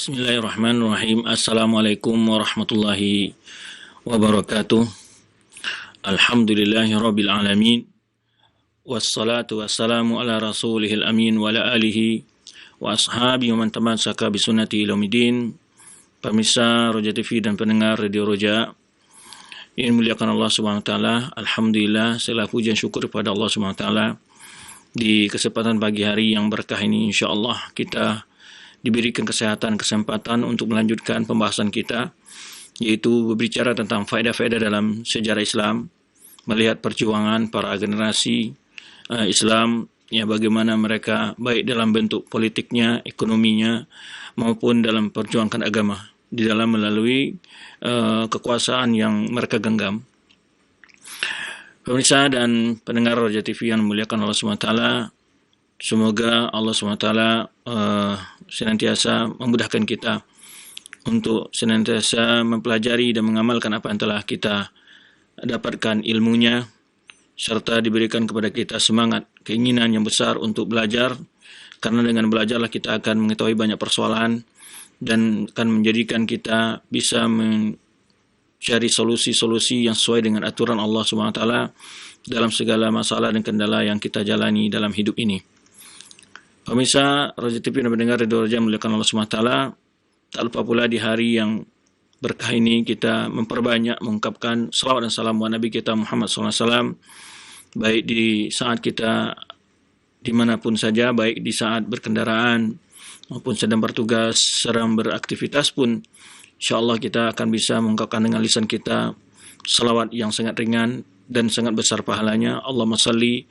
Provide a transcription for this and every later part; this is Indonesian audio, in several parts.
Bismillahirrahmanirrahim. Assalamualaikum warahmatullahi wabarakatuh. Alhamdulillahi rabbil alamin. Wassalatu wassalamu ala rasulihil amin wa ala alihi wa ashabihi wa man tamassaka bisunnati ila yaumidin. Pemirsa Roja TV dan pendengar Radio Roja, ini muliakan Allah Subhanahu wa taala. Alhamdulillah, segala puji dan syukur kepada Allah Subhanahu wa taala. Di kesempatan pagi hari yang berkah ini, insyaallah kita diberikan kesempatan untuk melanjutkan pembahasan kita, yaitu berbicara tentang faedah-faedah dalam sejarah Islam, melihat perjuangan para generasi Islam, ya, bagaimana mereka baik dalam bentuk politiknya, ekonominya, maupun dalam perjuangan agama di dalam melalui kekuasaan yang mereka genggam. Pemirsa dan pendengar Roja TV yang memuliakan Allah SWT, semoga Allah SWT senantiasa memudahkan kita untuk senantiasa mempelajari dan mengamalkan apa yang telah kita dapatkan ilmunya, serta diberikan kepada kita semangat, keinginan yang besar untuk belajar, karena dengan belajarlah kita akan mengetahui banyak persoalan dan akan menjadikan kita bisa mencari solusi-solusi yang sesuai dengan aturan Allah SWT dalam segala masalah dan kendala yang kita jalani dalam hidup ini. Pemirsa Roja TV dan pendengar Radio Roja muliakan Allah SWT, tak lupa pula di hari yang berkah ini kita memperbanyak mengungkapkan salawat dan salam buat Nabi kita Muhammad SAW, baik di saat kita dimanapun saja, baik di saat berkendaraan maupun sedang bertugas, sedang beraktivitas pun, insyaAllah kita akan bisa mengungkapkan dengan lisan kita salawat yang sangat ringan dan sangat besar pahalanya. Allahumma salli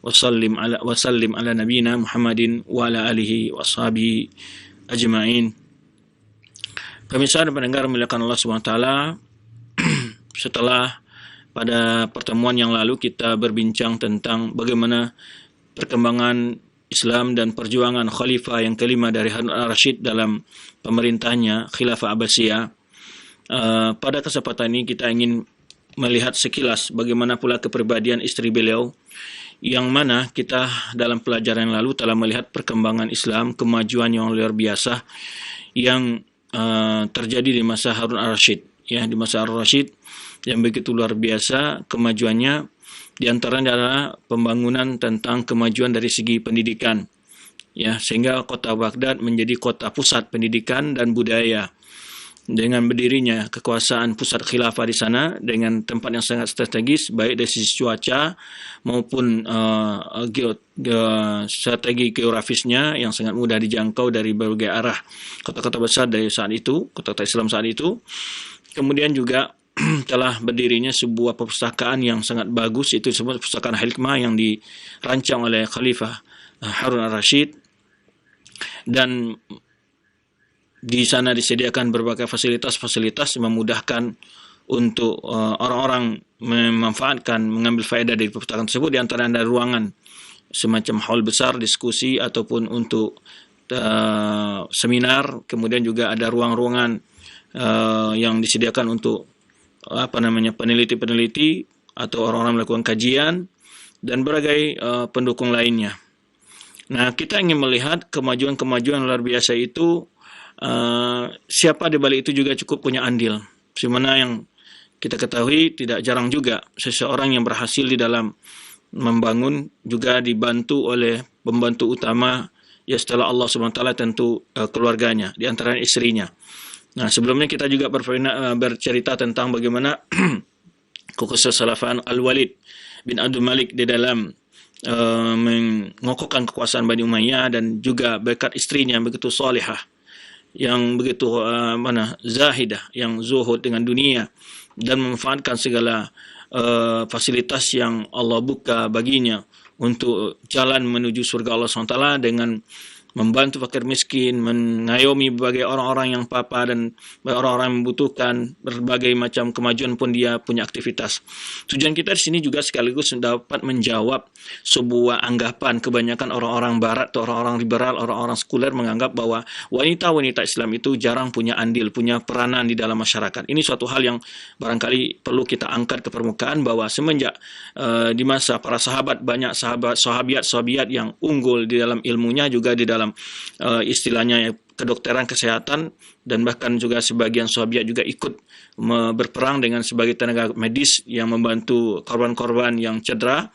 wasallim ala nabiyina Muhammadin wa ala alihi wa ashabihi ajma'in. Pemirsa dan pendengar muliakan Allah SWT, setelah pada pertemuan yang lalu kita berbincang tentang bagaimana perkembangan Islam dan perjuangan khalifah yang kelima dari Harun al-Rashid dalam pemerintahnya Khilafah Abbasiyah. Pada kesempatan ini kita ingin melihat sekilas bagaimana pula kepribadian istri beliau, yang mana kita dalam pelajaran yang lalu telah melihat perkembangan Islam, kemajuan yang luar biasa yang terjadi di masa Harun al-Rashid. Ya, di masa Harun al-Rashid yang begitu luar biasa kemajuannya, di antaranya adalah pembangunan tentang kemajuan dari segi pendidikan. Ya, sehingga kota Baghdad menjadi kota pusat pendidikan dan budaya. Dengan berdirinya kekuasaan pusat khilafah di sana dengan tempat yang sangat strategis, baik dari sisi cuaca maupun strategi geografisnya yang sangat mudah dijangkau dari berbagai arah kota-kota besar dari saat itu, kota-kota Islam saat itu. Kemudian juga telah berdirinya sebuah perpustakaan yang sangat bagus, itu sebuah perpustakaan hikmah yang dirancang oleh Khalifah Harun al-Rashid, dan di sana disediakan berbagai fasilitas-fasilitas memudahkan untuk orang-orang memanfaatkan, mengambil faedah dari perpustakaan tersebut. Di antara ada ruangan semacam hall besar diskusi ataupun untuk seminar. Kemudian juga ada ruang-ruangan yang disediakan untuk peneliti-peneliti atau orang-orang melakukan kajian dan berbagai pendukung lainnya. Nah, kita ingin melihat kemajuan-kemajuan luar biasa itu. Siapa di balik itu juga cukup punya andil. Semana yang kita ketahui tidak jarang juga seseorang yang berhasil di dalam membangun juga dibantu oleh pembantu utama, ya setelah Allah SWT tentu keluarganya, di antara istrinya. Nah, sebelumnya kita juga bercerita tentang bagaimana kekhususan Al-Walid bin Abdul Malik di dalam mengokohkan kekuasaan Bani Umayyah, dan juga berkat istrinya yang begitu salihah, yang begitu zahidah, yang zuhud dengan dunia dan memanfaatkan segala fasilitas yang Allah buka baginya untuk jalan menuju surga Allah SWT dengan membantu fakir miskin, mengayomi berbagai orang-orang yang papa dan orang-orang yang membutuhkan. Berbagai macam kemajuan pun dia punya aktivitas. Tujuan kita di sini juga sekaligus dapat menjawab sebuah anggapan kebanyakan orang-orang barat atau orang-orang liberal, orang-orang sekuler menganggap bahwa wanita-wanita Islam itu jarang punya andil, punya peranan di dalam masyarakat. Ini suatu hal yang barangkali perlu kita angkat ke permukaan, bahwa semenjak di masa para sahabat, banyak sahabiat yang unggul di dalam ilmunya, juga di dalam istilahnya kedokteran kesehatan, dan bahkan juga sebagian sahabat juga ikut berperang dengan sebagai tenaga medis yang membantu korban-korban yang cedera.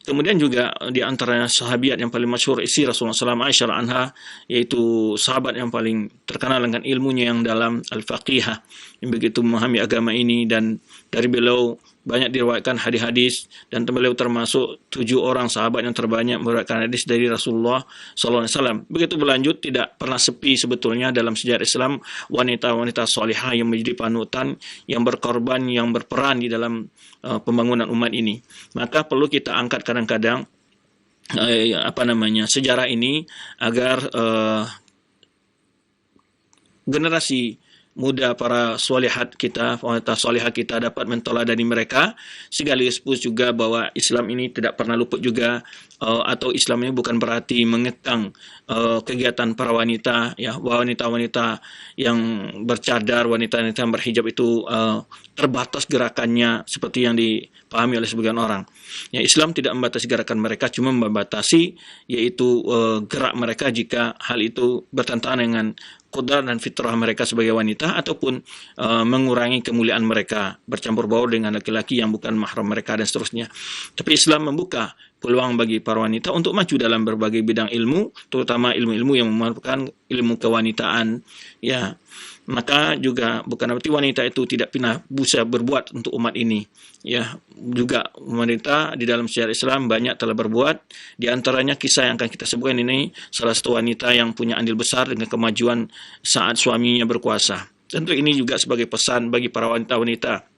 Kemudian juga di antaranya sahabiat yang paling masyhur istri Rasulullah SAW, Aisyah anha, yaitu sahabat yang paling terkenal dengan ilmunya yang dalam al-faqihah, yang begitu memahami agama ini, dan dari beliau banyak diriwayatkan hadis-hadis, dan beliau termasuk 7 orang sahabat yang terbanyak meriwayatkan hadis dari Rasulullah SAW. Begitu berlanjut, tidak pernah sepi sebetulnya dalam sejarah Islam wanita-wanita salihah yang menjadi panutan, yang berkorban, yang berperan di dalam pembangunan umat ini. Maka perlu kita angkat kadang-kadang sejarah ini agar generasi muda para solihat kita, wanita solihah kita dapat menteladani mereka, sekaligus juga bahwa Islam ini tidak pernah luput juga, atau Islam ini bukan berarti mengekang kegiatan para wanita, ya, wanita-wanita yang bercadar, wanita-wanita yang berhijab itu terbatas gerakannya seperti yang dipahami oleh sebagian orang. Ya, Islam tidak membatasi gerakan mereka, cuma membatasi yaitu gerak mereka jika hal itu bertentangan dengan qudrat dan fitrah mereka sebagai wanita, ataupun mengurangi kemuliaan mereka, bercampur baur dengan laki-laki yang bukan mahram mereka, dan seterusnya. Tapi Islam membuka peluang bagi para wanita untuk maju dalam berbagai bidang ilmu, terutama ilmu-ilmu yang merupakan ilmu kewanitaan, ya. Maka juga bukan berarti wanita itu tidak pernah bisa berbuat untuk umat ini, ya. Juga wanita di dalam sejarah Islam banyak telah berbuat. Di antaranya kisah yang akan kita sebutkan ini, salah satu wanita yang punya andil besar dengan kemajuan saat suaminya berkuasa. Tentu ini juga sebagai pesan bagi para wanita-wanita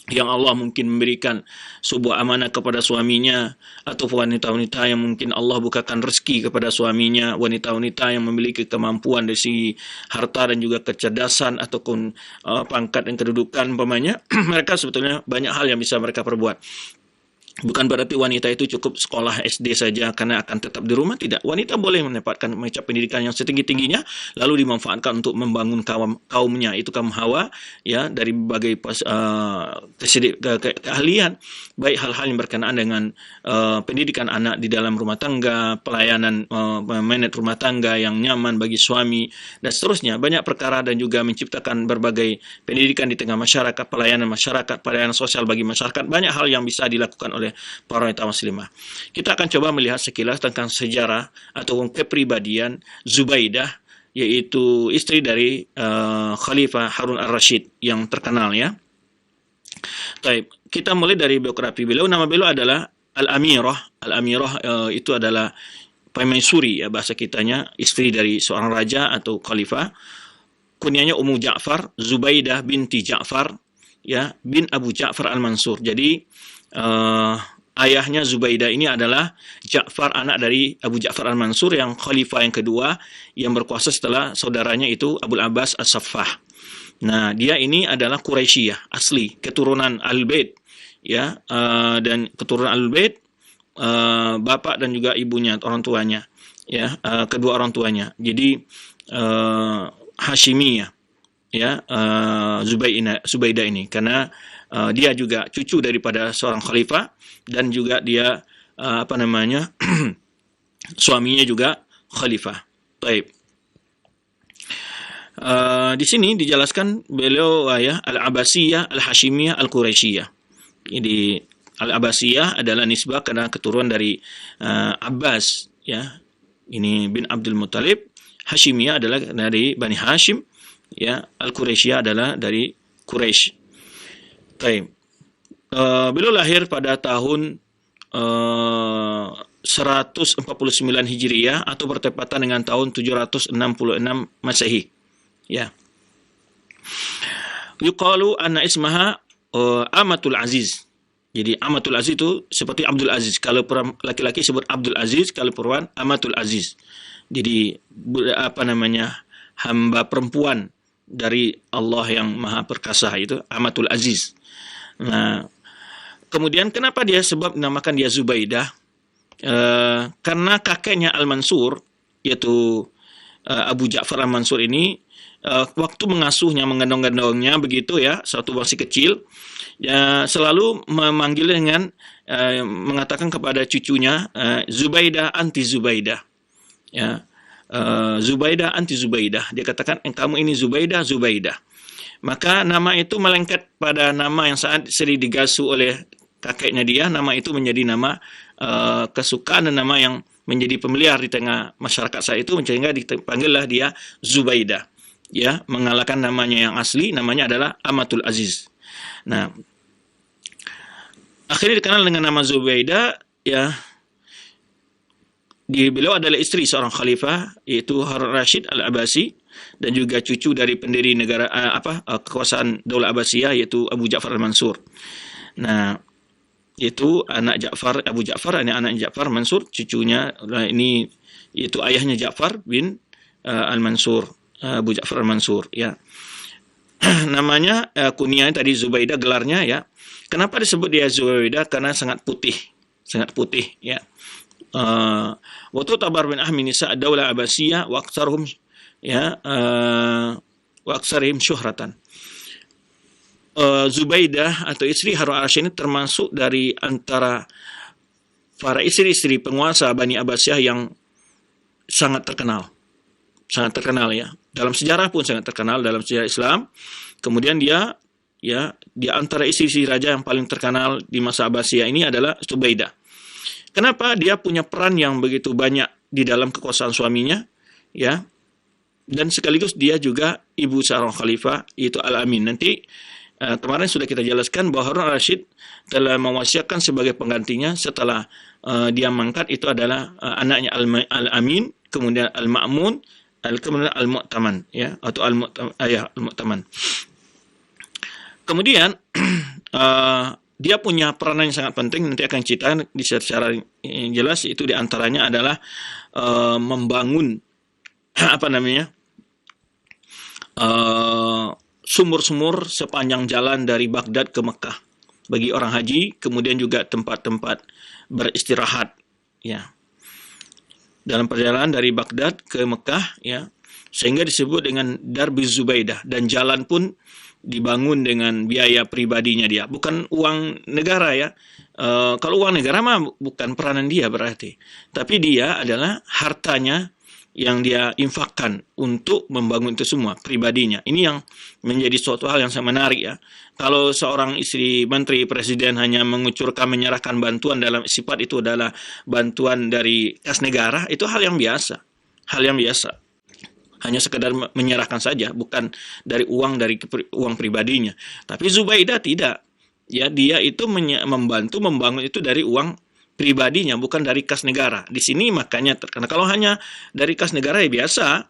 yang Allah mungkin memberikan sebuah amanah kepada suaminya, atau wanita-wanita yang mungkin Allah bukakan rezeki kepada suaminya, wanita-wanita yang memiliki kemampuan dari segi harta dan juga kecerdasan ataupun pangkat dan kedudukan umpamanya. Mereka sebetulnya banyak hal yang bisa mereka perbuat. Bukan berarti wanita itu cukup sekolah SD saja karena akan tetap di rumah, tidak. Wanita boleh mendapatkan macam pendidikan yang setinggi-tingginya, lalu dimanfaatkan untuk membangun kaumnya, itu kaum Hawa, ya, dari berbagai keahlian, baik hal-hal yang berkenaan dengan pendidikan anak di dalam rumah tangga, pelayanan manage rumah tangga yang nyaman bagi suami, dan seterusnya. Banyak perkara, dan juga menciptakan berbagai pendidikan di tengah masyarakat, pelayanan sosial bagi masyarakat. Banyak hal yang bisa dilakukan oleh para wanita muslimah. Kita akan coba melihat sekilas tentang sejarah atau kepribadian Zubaidah, yaitu istri dari Khalifah Harun al-Rashid yang terkenal, ya. Baik, kita mulai dari biografi beliau. Nama beliau adalah Al-Amirah. Al-Amirah itu adalah pemaisuri, ya, bahasa kitanya, istri dari seorang raja atau khalifah. Kunyanya Ummu Ja'far, Zubaidah binti Ja'far, ya, bin Abu Ja'far al-Mansur. Jadi ayahnya Zubaidah ini adalah Ja'far, anak dari Abu Ja'far al-Mansur yang khalifah yang kedua yang berkuasa setelah saudaranya itu Abul Abbas as-Saffah. Nah, dia ini adalah Quraisyiyah asli, keturunan Al-Bait, ya, dan keturunan Al-Bait, bapak dan juga ibunya, orang tuanya, ya, kedua orang tuanya. Jadi Hashimiyah, ya, Zubaidah ini, karena dia juga cucu daripada seorang khalifah, dan juga dia suaminya juga khalifah. Baik. Di sini dijelaskan beliau, ya, Al-Abbasiyah, Al-Hashimiyah, Al-Quraisyiyah. Jadi Al-Abbasiyah adalah nisbah karena keturunan dari Abbas, ya, ini bin Abdul Muttalib. Hashimiyah adalah dari Bani Hashim, ya. Al-Quraisyiyah adalah dari Quraisy. Baik. Beliau lahir pada tahun 149 Hijriah atau bertepatan dengan tahun 766 Masehi. Ya. Yuqalu anna ismaha Amatul Aziz. Jadi Amatul Aziz itu seperti Abdul Aziz. Kalau laki-laki sebut Abdul Aziz, kalau perempuan Amatul Aziz. Jadi hamba perempuan dari Allah yang Maha Perkasa, itu Amatul Aziz. Nah, kemudian kenapa dia sebab dinamakan dia Zubaidah? Karena kakeknya Al-Mansur, yaitu Abu Ja'far Al-Mansur ini, waktu mengasuhnya, menggendong-gendongnya begitu, ya, satu masih kecil, ya, selalu memanggil dengan mengatakan kepada cucunya, Zubaidah, anti Zubaidah, ya. Zubaidah anti Zubaidah. Dia katakan kamu ini Zubaidah, Zubaidah. Maka nama itu melengket pada nama yang saat sering digasu oleh kakeknya dia. Nama itu menjadi nama kesukaan dan nama yang menjadi pemeliharaan di tengah masyarakat saat itu, sehingga dipanggillah dia Zubaidah. Ya, mengalahkan namanya yang asli, namanya adalah Amatul Aziz. Nah, akhirnya dikenal dengan nama Zubaidah, ya. Beliau adalah istri seorang khalifah, yaitu Harun Rashid Al-Abbasi, dan juga cucu dari pendiri negara kekuasaan Daulah Abbasiyah, yaitu Abu Ja'far Al-Mansur. Nah, yaitu anak Ja'far, Abu Ja'far, anak Ja'far Mansur, cucunya ini yaitu ayahnya Ja'far bin Al-Mansur, Abu Ja'far Al-Mansur, ya. Namanya kunyahnya tadi Zubaidah, gelarnya, ya. Kenapa disebut dia Zubaidah? Karena sangat putih, ya. Waktu tabar bin Ahmin nisa Daulah Abbasiyah wa aktsarhum, ya, wa aktsarihim syuhratan. Zubaidah atau istri Harun al-Rashid ini termasuk dari antara para istri-istri penguasa Bani Abbasiyah yang sangat terkenal, ya. Dalam sejarah pun sangat terkenal, dalam sejarah Islam. Kemudian dia, ya, di antara istri-istri raja yang paling terkenal di masa Abbasiyah ini adalah Zubaidah. Kenapa? Dia punya peran yang begitu banyak di dalam kekuasaan suaminya, ya, dan sekaligus dia juga ibu seorang khalifah, yaitu Al-Amin. Nanti kemarin sudah kita jelaskan bahwa Harun al-Rashid telah mewasiatkan sebagai penggantinya setelah dia mangkat, itu adalah anaknya Al-Amin, kemudian Al-Ma'mun, kemudian Al-Mu'taman, ya, atau Al-Mu'taman. Kemudian dia punya peranan yang sangat penting, nanti akan ceritakan secara jelas, itu diantaranya adalah membangun sumur-sumur sepanjang jalan dari Baghdad ke Mekah bagi orang haji, kemudian juga tempat-tempat beristirahat, ya, dalam perjalanan dari Baghdad ke Mekah, ya, sehingga disebut dengan Darbiz Zubaidah, dan jalan pun dibangun dengan biaya pribadinya dia, bukan uang negara, ya. Kalau uang negara mah bukan peranan dia berarti, tapi dia adalah hartanya yang dia infakkan untuk membangun itu semua pribadinya. Ini yang menjadi suatu hal yang sangat menarik, ya. Kalau seorang istri menteri presiden hanya mengucurkan, menyerahkan bantuan dalam sifat itu adalah bantuan dari kas negara, itu hal yang biasa, hanya sekedar menyerahkan saja, bukan dari uang pribadinya. Tapi Zubaidah tidak, ya, dia itu membantu membangun itu dari uang pribadinya, bukan dari kas negara. Di sini makanya terkena. Kalau hanya dari kas negara, ya biasa,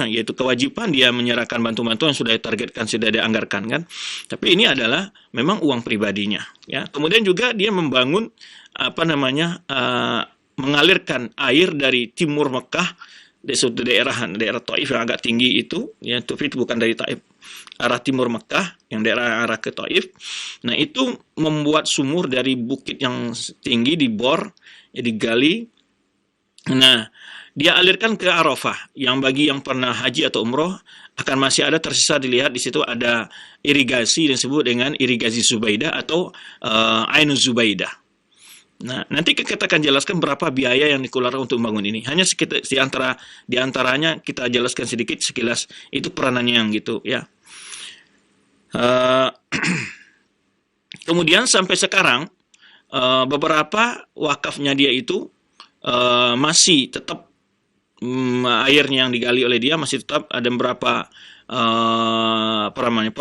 yaitu kewajiban dia menyerahkan bantuan-bantuan yang sudah ditargetkan, sudah dianggarkan, kan. Tapi ini adalah memang uang pribadinya, ya. Kemudian juga dia membangun mengalirkan air dari timur Mekah, di suatu daerah Taif yang agak tinggi itu, ya, Taif itu bukan dari Taif, arah timur Mekah, yang daerah arah ke Taif. Nah, itu membuat sumur dari bukit yang tinggi, dibor, ya, digali. Nah, dia alirkan ke Arafah, yang bagi yang pernah haji atau umroh akan masih ada tersisa dilihat di situ ada irigasi yang disebut dengan irigasi Zubaidah atau Ainuz Zubaidah. Nah, nanti kita akan jelaskan berapa biaya yang dikeluarkan untuk membangun ini. Hanya sekitar di antaranya kita jelaskan sedikit sekilas, itu peranannya yang gitu, ya. Kemudian sampai sekarang beberapa wakafnya dia itu masih tetap airnya yang digali oleh dia masih tetap ada beberapa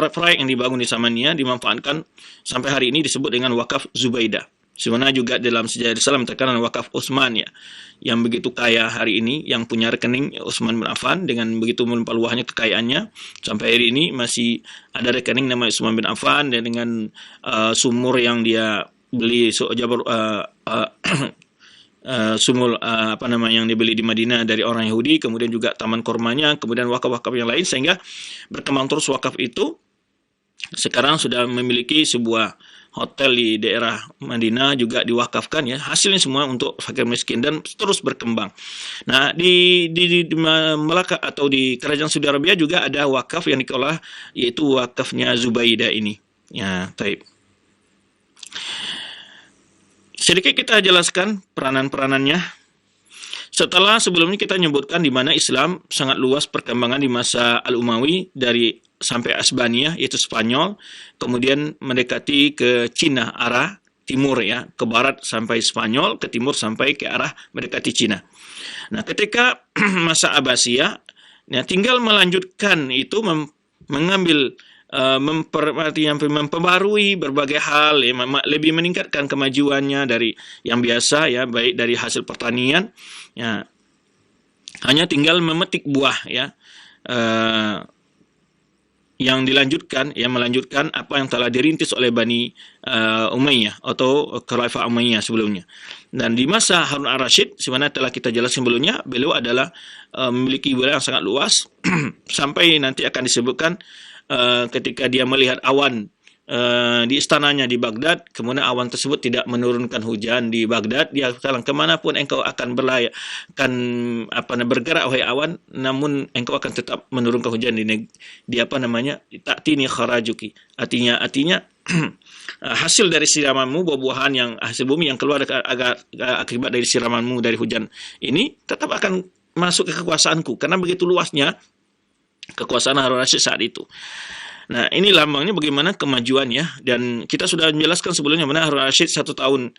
proyek yang dibangun di zamannya dimanfaatkan sampai hari ini disebut dengan wakaf Zubaidah. Sebenarnya juga dalam sejarah Islam terkenal wakaf Utsman, ya, yang begitu kaya hari ini, yang punya rekening Utsman bin Affan dengan begitu melimpah ruahnya kekayaannya, sampai hari ini masih ada rekening nama Utsman bin Affan, dan dengan sumur yang dia beli sumur yang dibeli di Madinah dari orang Yahudi, kemudian juga taman kormanya, kemudian wakaf-wakaf yang lain, sehingga berkembang terus wakaf itu. Sekarang sudah memiliki sebuah hotel di daerah Madinah juga diwakafkan, ya, hasilnya semua untuk fakir miskin dan terus berkembang. Nah, di Melaka atau di Kerajaan Saudi Arabia juga ada wakaf yang dikelola, yaitu wakafnya Zubaidah ini, ya. Taib. Sedikit kita jelaskan peranan-peranannya. Setelah sebelumnya kita menyebutkan di mana Islam sangat luas perkembangan di masa Al-Umawi dari sampai Asbaniyah, yaitu Spanyol, kemudian mendekati ke Cina, arah timur ya, ke barat sampai Spanyol, ke timur sampai ke arah mendekati Cina. Nah, ketika masa Abbasiyah, ya, tinggal melanjutkan itu mengambil memperbarui berbagai hal, ya, lebih meningkatkan kemajuannya dari yang biasa ya, baik dari hasil pertanian, ya, hanya tinggal memetik buah ya, yang dilanjutkan, yang melanjutkan apa yang telah dirintis oleh Bani Umayyah atau Khalifah Umayyah sebelumnya. Dan di masa Harun al-Rashid, sebenarnya telah kita jelaskan sebelumnya, beliau adalah memiliki wilayah yang sangat luas sampai nanti akan disebutkan ketika dia melihat awan di istananya di Baghdad, kemudian awan tersebut tidak menurunkan hujan di Baghdad, dia bilang, kemanapun engkau akan bergerak wahai awan, namun engkau akan tetap menurunkan hujan di apa namanya, ta'tini kharajuki, artinya hasil dari siramanmu, buah-buahan yang hasil bumi yang keluar akibat dari siramanmu dari hujan ini tetap akan masuk ke kekuasaanku, karena begitu luasnya kekuasaan Harun al-Rashid saat itu. Nah, ini lambangnya bagaimana kemajuan ya. Dan kita sudah menjelaskan sebelumnya mana Harun al-Rashid 1 tahun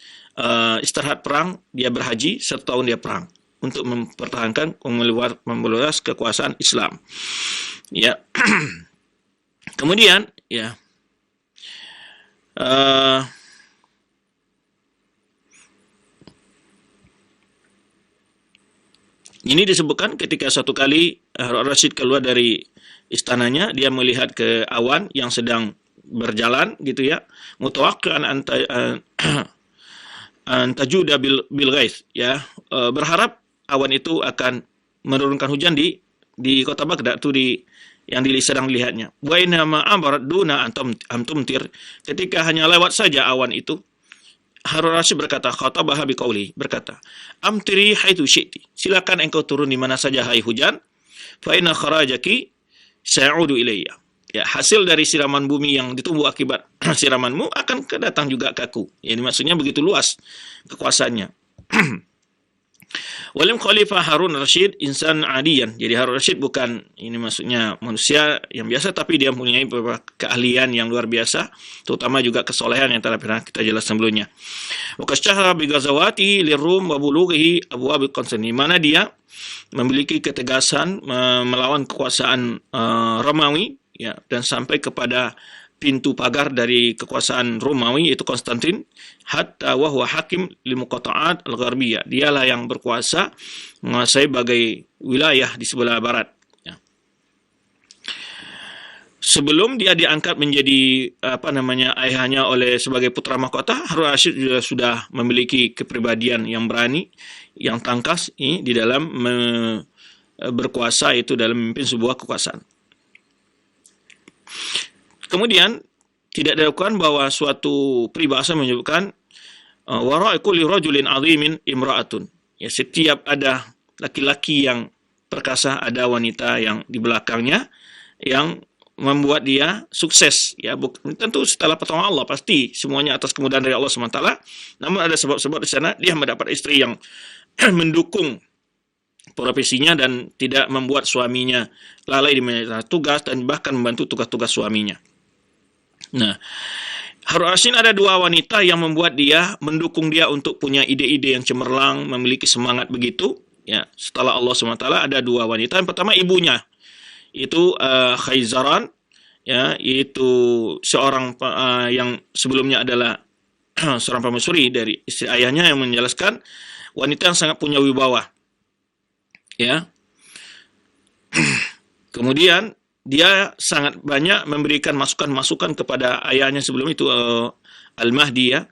istirahat perang, dia berhaji, 1 tahun dia perang untuk mempertahankan memeluas kekuasaan Islam. Ya. Kemudian ya, ini disebutkan ketika suatu kali Harun al-Rashid keluar dari istananya, dia melihat ke awan yang sedang berjalan gitu ya, mutawakkian antajuda bil ghais ya, berharap awan itu akan menurunkan hujan di kota Baghdad itu yang sedang dilihatnya. Wa inna ma amarat duna antumtir, ketika hanya lewat saja awan itu, Harun al-Rashid berkata, khatabaha biqauli, berkata, amtiri haitsu syi'ti, silakan engkau turun di mana saja hai hujan, fa inna kharajaki sa'udu ilayya, ya, hasil dari siraman bumi yang ditumbuh akibat siramanmu akan datang juga ke aku. Jadi maksudnya begitu luas kekuasaannya. Walim Khalifah Harun al-Rashid insan adiyan. Jadi Harun al-Rashid bukan, ini maksudnya manusia yang biasa, tapi dia mempunyai beberapa keahlian yang luar biasa, terutama juga kesolehan yang telah pernah kita jelaskan sebelumnya. Wa kasyahara bi ghazawati lirum wa bulughi abwab al-Qasani, mana dia memiliki ketegasan melawan kekuasaan Romawi ya, dan sampai kepada pintu pagar dari kekuasaan Romawi, yaitu Konstantin, hatta wa huwa hakim li muqatta'at al-gharbiyah, dialah yang berkuasa menguasai bagai wilayah di sebelah barat ya. Sebelum dia diangkat menjadi ayahnya sebagai putra mahkota, Harun al-Rashid sudah memiliki kepribadian yang berani, yang tangkas di dalam berkuasa, itu dalam memimpin sebuah kekuasaan. Kemudian tidak diragukan bahwa suatu peribahasa menyebutkan wara'i kulli rajulin 'azimin imra'atun. Ya, setiap ada laki-laki yang perkasa, ada wanita yang di belakangnya yang membuat dia sukses ya. Tentu setelah pertolongan Allah, pasti semuanya atas kemudahan dari Allah SWT. Namun ada sebab-sebab di sana dia mendapat istri yang mendukung profesinya dan tidak membuat suaminya lalai di tugas dan bahkan membantu tugas-tugas suaminya. Nah, Harun al-Rashid ada 2 wanita yang membuat dia, mendukung dia untuk punya ide-ide yang cemerlang, memiliki semangat begitu ya. Setelah Allah SWT ada 2 wanita. Yang pertama ibunya, itu Khayzaran ya, yaitu seorang yang sebelumnya adalah seorang permaisuri dari istri ayahnya, yang menjelaskan wanita yang sangat punya wibawa ya. Kemudian dia sangat banyak memberikan masukan-masukan kepada ayahnya sebelum itu, Al-Mahdi ya,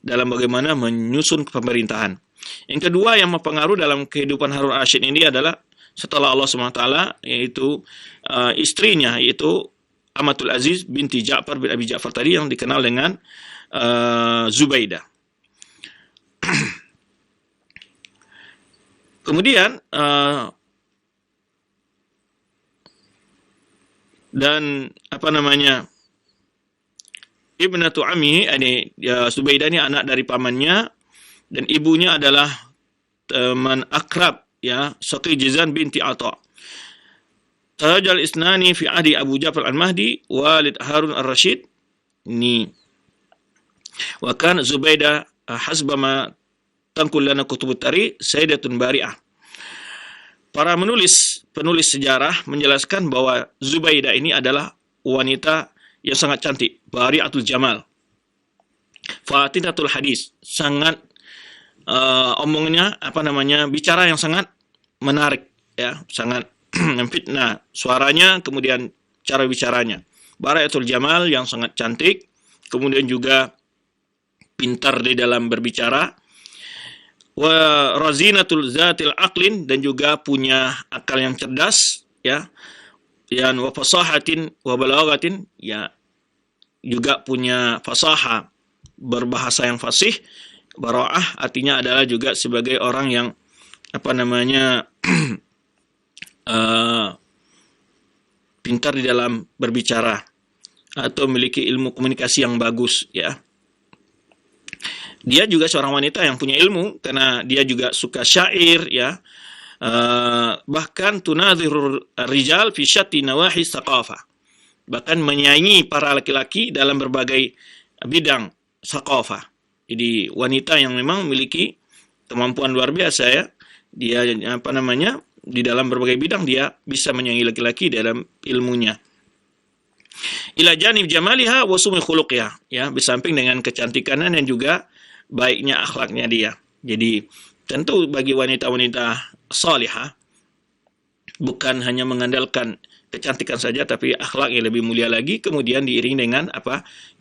dalam bagaimana menyusun pemerintahan. Yang kedua yang mempengaruhi dalam kehidupan Harun al-Rashid ini adalah setelah Allah SWT, yaitu istrinya, yaitu Amatul Aziz binti Ja'far bin Abi Ja'far tadi, yang dikenal dengan Zubaidah. Kemudian dan ibnatu ammi, ini Zubaidah ini anak dari pamannya, dan ibunya adalah teman akrab ya Saqi Jizan binti Atha. Tajal isnani fi ahdi Abu Ja'far al-Mahdi walid Harun ar-Rashid. Ini wa kan Zubaidah hasba ma tangkul lana kutubut tarikh Sayyidatun Bari'ah. Para penulis sejarah menjelaskan bahwa Zubaidah ini adalah wanita yang sangat cantik, Bari'atul Jamal. Fatinatul hadis, sangat omongnya bicara yang sangat menarik, ya, sangat memfitnah, suaranya, kemudian cara bicaranya. Bari'atul Jamal yang sangat cantik, kemudian juga pintar di dalam berbicara. Wa razinatul zatil aqlin, dan juga punya akal yang cerdas, ya. Yang wa fasahatin wa balaghatin, ya, juga punya fasaha, berbahasa yang fasih. Bara'ah artinya adalah juga sebagai orang yang pintar di dalam berbicara atau memiliki ilmu komunikasi yang bagus, ya. Dia juga seorang wanita yang punya ilmu karena dia juga suka syair, ya. Bahkan tunadhirur rijal fi syatti nawahi thaqafah. Bahkan menyaingi para laki-laki dalam berbagai bidang thaqafah. Jadi wanita yang memang memiliki kemampuan luar biasa, ya. Dia di dalam berbagai bidang dia bisa menyaingi laki-laki dalam ilmunya. Ila janib jamaliha wa sumi khuluqiha, ya, bersamping dengan kecantikannya dan juga baiknya akhlaknya dia. Jadi tentu bagi wanita-wanita salihah bukan hanya mengandalkan kecantikan saja, tapi akhlak yang lebih mulia lagi, kemudian diiring dengan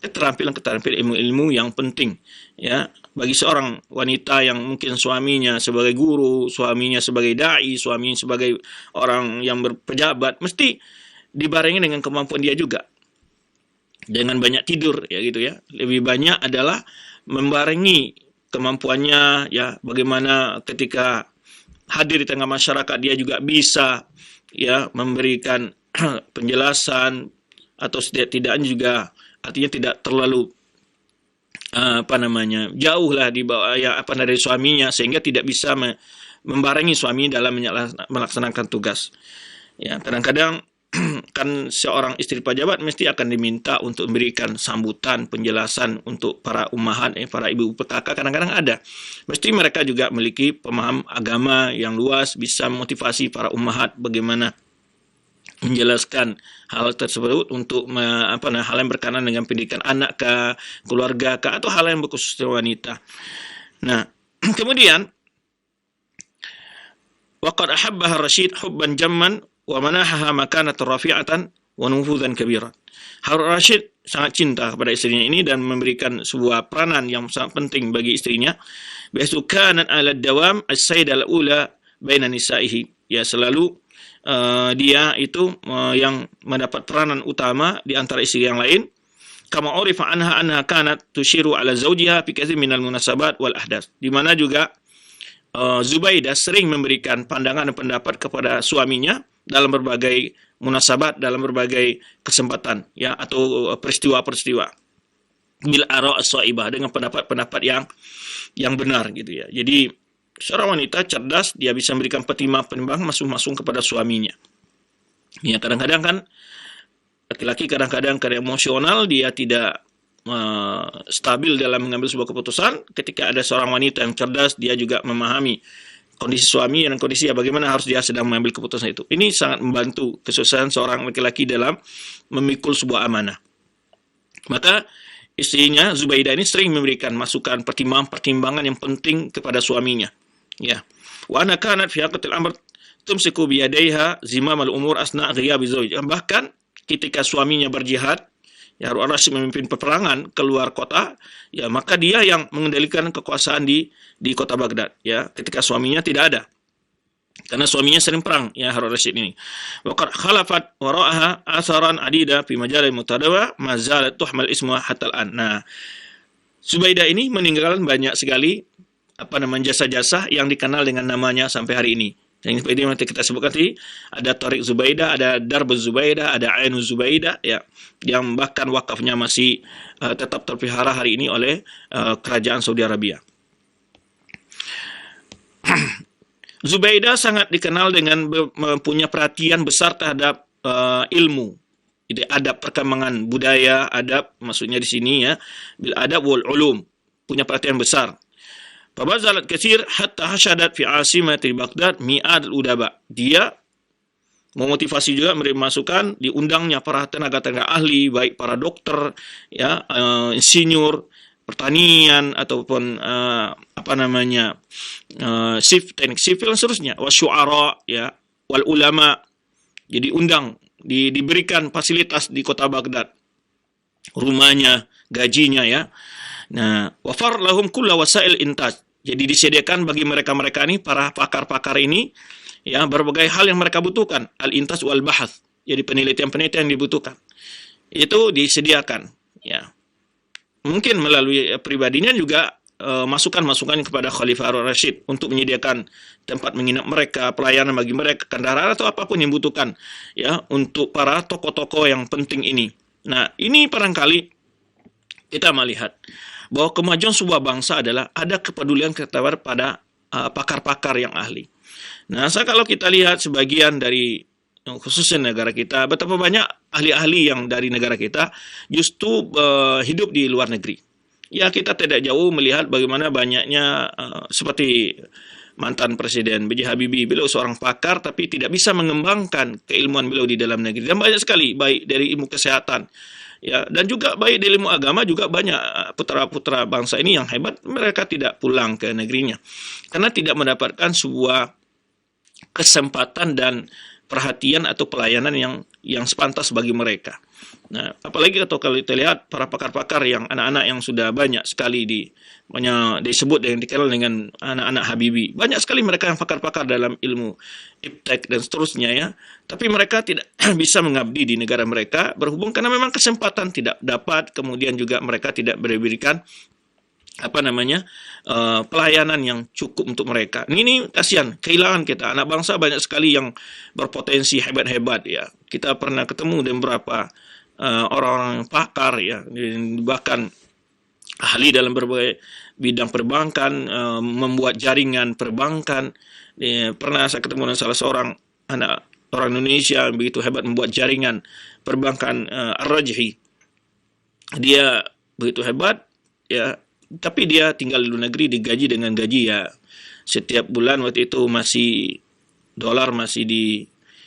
keterampilan ilmu-ilmu yang penting, ya. Bagi seorang wanita yang mungkin suaminya sebagai guru, suaminya sebagai dai, suaminya sebagai orang yang berpejabat, mesti dibarengi dengan kemampuan dia juga. Jangan banyak tidur, ya, gitu, ya. Lebih banyak adalah membarengi kemampuannya, ya, bagaimana ketika hadir di tengah masyarakat dia juga bisa, ya, memberikan penjelasan, atau setidaknya juga artinya tidak terlalu jauh lah di bawah, ya, dari suaminya, sehingga tidak bisa membarengi suami dalam melaksanakan tugas. Ya, kadang-kadang kan seorang istri pejabat mesti akan diminta untuk memberikan sambutan, penjelasan untuk para ummahat, para ibu petaka. Kadang-kadang ada. Mesti mereka juga memiliki pemaham agama yang luas, bisa memotivasi para ummahat bagaimana menjelaskan hal tersebut untuk hal yang berkaitan dengan pendidikan anak kah, keluarga kah, atau hal yang berkhusus wanita. Nah, kemudian waqad ahabbaha Rashid hubban jamman wa manahaha makanatan rafi'atan wa nufuzan kabiran. Harun Rashid sangat cinta kepada istrinya ini dan memberikan sebuah peranan yang sangat penting bagi istrinya. Biasu kanat ala dawam as-sayyidah al-ula baina nisa'ihi. Ya, selalu dia itu yang mendapat peranan utama di antara istri yang lain. Kama urifa anha kanat tushiru ala zawjiha fi katsir minal munasabat wal ahdath. Di mana juga Zubaidah sering memberikan pandangan dan pendapat kepada suaminya dalam berbagai munasabat, dalam berbagai kesempatan, ya, atau peristiwa-peristiwa. Bil ara' as-saibah, dengan pendapat-pendapat yang benar, gitu, ya. Jadi seorang wanita cerdas, dia bisa memberikan pertimbangan masing-masing kepada suaminya. Ya, kadang-kadang kan laki-laki kadang-kadang karena emosional dia tidak stabil dalam mengambil sebuah keputusan. Ketika ada seorang wanita yang cerdas, dia juga memahami kondisi suami dan kondisi bagaimana harus dia sedang mengambil keputusan itu. Ini sangat membantu kesusahan seorang laki-laki dalam memikul sebuah amanah. Maka istrinya Zubaidah ini sering memberikan masukan, pertimbangan yang penting kepada suaminya. Ya. Wa ana kanat fi haqatil amr tumsiku bi yadayha zimamal umur asna ghiyabi zawj. Bahkan ketika suaminya berjihad, ya, Harun Rashid memimpin peperangan keluar kota, ya, maka dia yang mengendalikan kekuasaan di kota Baghdad, ya, ketika suaminya tidak ada. Karena suaminya sering perang, ya, Harun Rashid ini. Wa qad khalafat wara'aha atharan adida fi majalil mutadawa ma zalat tuhmal ismuha hatta al-an. Nah, Zubaidah ini meninggalkan banyak sekali jasa-jasa yang dikenal dengan namanya sampai hari ini. Yang seperti yang kita sebutkan tadi, ada Tariq Zubaidah, ada Darb Zubaidah, ada Ainu Zubaidah, ya, yang bahkan wakafnya masih tetap terpelihara hari ini oleh kerajaan Saudi Arabia. Zubaidah sangat dikenal dengan mempunyai perhatian besar terhadap ilmu. Jadi adab, perkembangan budaya, adab maksudnya di sini ya, bil adab wal ulum, punya perhatian besar. Fabazalat katsir hatta hasyadat fi asimati Baghdad mi'ad udaba. Dia memotivasi juga memberi masukan, diundangnya para tenaga-tenaga ahli, baik para dokter, ya, insinyur, pertanian ataupun teknik sipil dan seterusnya, wasyu'ara, ya, wal ulama. Jadi undang, diberikan fasilitas di kota Baghdad, rumahnya, gajinya, ya. Nah, wafar lahum kulla wasail intaj. Jadi disediakan bagi mereka-mereka ini, para pakar-pakar ini, ya, berbagai hal yang mereka butuhkan, al-intaj wal bahath. Jadi penelitian-penelitian yang dibutuhkan itu disediakan, ya. Mungkin melalui pribadinya juga masukan-masukan kepada Khalifah Harun Rashid untuk menyediakan tempat menginap mereka, pelayanan bagi mereka, kendaraan atau apapun yang dibutuhkan, ya, untuk para tokoh-tokoh yang penting ini. Nah, ini barangkali kita melihat bahwa kemajuan sebuah bangsa adalah ada kepedulian pada pakar-pakar yang ahli. Nah, kalau kita lihat sebagian dari khususnya negara kita, betapa banyak ahli-ahli yang dari negara kita justru hidup di luar negeri. Ya, kita tidak jauh melihat bagaimana banyaknya seperti mantan Presiden B.J. Habibie, beliau seorang pakar tapi tidak bisa mengembangkan keilmuan beliau di dalam negeri. Dan banyak sekali, baik dari ilmu kesehatan, ya, dan juga baik dari ilmu agama, juga banyak putra-putra bangsa ini yang hebat, mereka tidak pulang ke negerinya karena tidak mendapatkan sebuah kesempatan dan perhatian atau pelayanan yang sepantas bagi mereka. Nah, apalagi kalau kita lihat para pakar-pakar yang anak-anak yang sudah banyak sekali disebut yang dikenal dengan anak-anak Habibie. Banyak sekali mereka yang pakar-pakar dalam ilmu iptek dan seterusnya, ya. Tapi mereka tidak bisa mengabdi di negara mereka berhubung karena memang kesempatan tidak dapat, kemudian juga mereka tidak diberikan pelayanan yang cukup untuk mereka. Ini kasihan, kehilangan kita. Anak bangsa banyak sekali yang berpotensi hebat-hebat, ya. Kita pernah ketemu dengan beberapa orang-orang pakar, ya, bahkan ahli dalam berbagai bidang perbankan, membuat jaringan perbankan. Pernah saya ketemu dengan salah seorang anak orang Indonesia yang begitu hebat membuat jaringan perbankan, Ar-Rajhi. Dia begitu hebat, ya, tapi dia tinggal di luar negeri, digaji dengan gaji, ya, setiap bulan waktu itu dolar masih di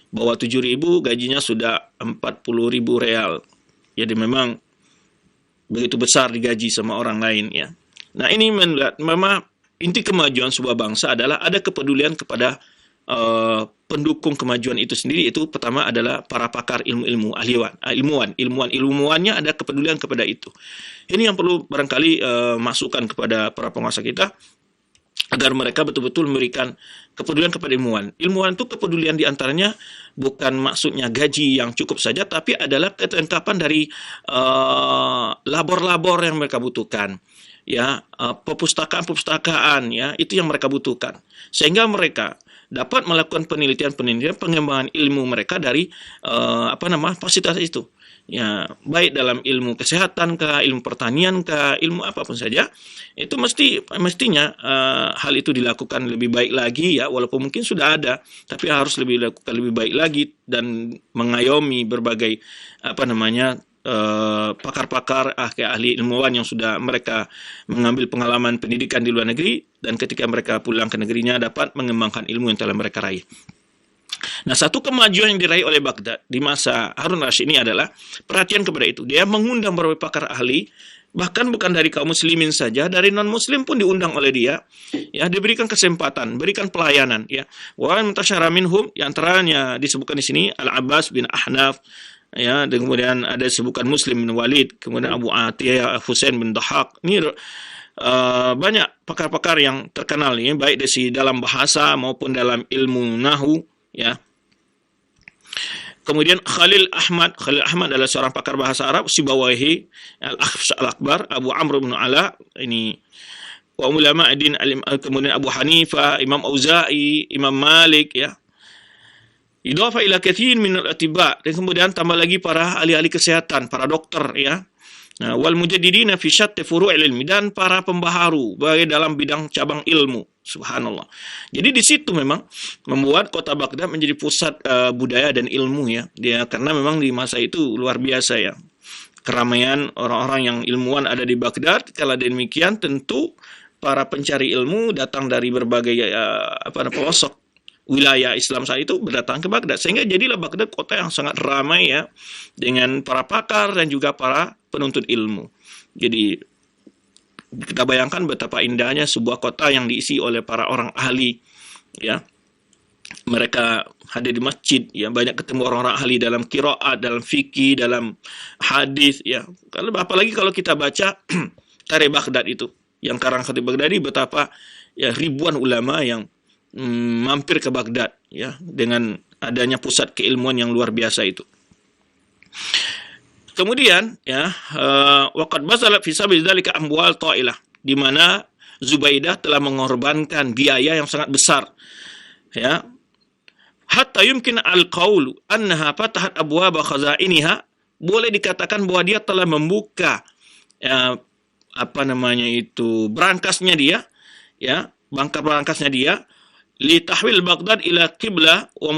bawah 7.000, gajinya sudah 40.000 real. Jadi memang begitu besar digaji sama orang lain, ya. Nah, ini memang inti kemajuan sebuah bangsa adalah ada kepedulian kepada pendukung kemajuan itu sendiri. Itu pertama adalah para pakar ilmuwannya ada kepedulian kepada itu. Ini yang perlu barangkali masukan kepada para penguasa kita agar mereka betul-betul memberikan kepedulian kepada ilmuwan. Ilmuwan itu kepedulian diantaranya bukan maksudnya gaji yang cukup saja, tapi adalah kelengkapan dari labor-labor yang mereka butuhkan, ya, perpustakaan, ya, itu yang mereka butuhkan, sehingga mereka dapat melakukan penelitian pengembangan ilmu mereka dari fasilitas itu, ya, baik dalam ilmu kesehatan kah, ilmu pertanian kah, ilmu apapun saja, itu mestinya hal itu dilakukan lebih baik lagi, ya, walaupun mungkin sudah ada, tapi harus dilakukan lebih baik lagi dan mengayomi berbagai pakar-pakar, ahli ilmuwan yang sudah mereka mengambil pengalaman pendidikan di luar negeri, dan ketika mereka pulang ke negerinya dapat mengembangkan ilmu yang telah mereka raih. Nah, satu kemajuan yang diraih oleh Baghdad di masa Harun Rashid ini adalah perhatian kepada itu. Dia mengundang beberapa pakar ahli, bahkan bukan dari kaum muslimin saja, dari non-muslim pun diundang oleh dia, ya, diberikan kesempatan, berikan pelayanan, ya. Wa mutasyara minhum, yang antaranya disebutkan di sini Al-Abbas bin Ahnaf, ya, dan kemudian ada disebutkan Muslim bin Walid, kemudian Abu Atiyah Husain bin Dahak. Ini banyak pakar-pakar yang terkenal ini, baik dari dalam bahasa maupun dalam ilmu nahu, ya. Kemudian Khalil Ahmad adalah seorang pakar bahasa Arab. Sibawahi Al-Akbar, Abu Amr bin Ala, ini wa ulama din, kemudian Abu Hanifah, Imam Auza'i, Imam Malik, ya. Idhafa ila katsir min al-atibba, dan kemudian tambah lagi para ahli-ahli kesehatan, para dokter, ya. Nah, wal mujaddidina fi syatta furu'il ilmi, dan para pembaharu baik dalam bidang cabang ilmu. Subhanallah. Jadi di situ memang membuat kota Baghdad menjadi pusat budaya dan ilmu ya. Dia karena memang di masa itu luar biasa ya. Keramaian orang-orang yang ilmuwan ada di Baghdad. Kalau demikian tentu para pencari ilmu datang dari berbagai pelosok wilayah Islam saat itu berdatang ke Baghdad, sehingga jadilah Baghdad kota yang sangat ramai ya, dengan para pakar dan juga para penuntut ilmu. Jadi kita bayangkan betapa indahnya sebuah kota yang diisi oleh para orang ahli ya. Mereka hadir di masjid ya, banyak ketemu orang-orang ahli dalam qiraat, dalam fikih, dalam hadis ya. Kalau apalagi kalau kita baca Tarikh Baghdad itu, yang karang Khatib Baghdadi, betapa ya ribuan ulama yang mampir ke Baghdad ya, dengan adanya pusat keilmuan yang luar biasa itu. Kemudian ya, waqad bazalat fi sabil dzalika amwal ta'ilah, di mana Zubaidah telah mengorbankan biaya yang sangat besar ya, hatta yumkin al-qaulu annaha fatahat abwaba khazainiha, boleh dikatakan bahwa dia telah membuka berangkasnya dia ya, berangkasnya dia li tahwil Baghdad ila qiblah wa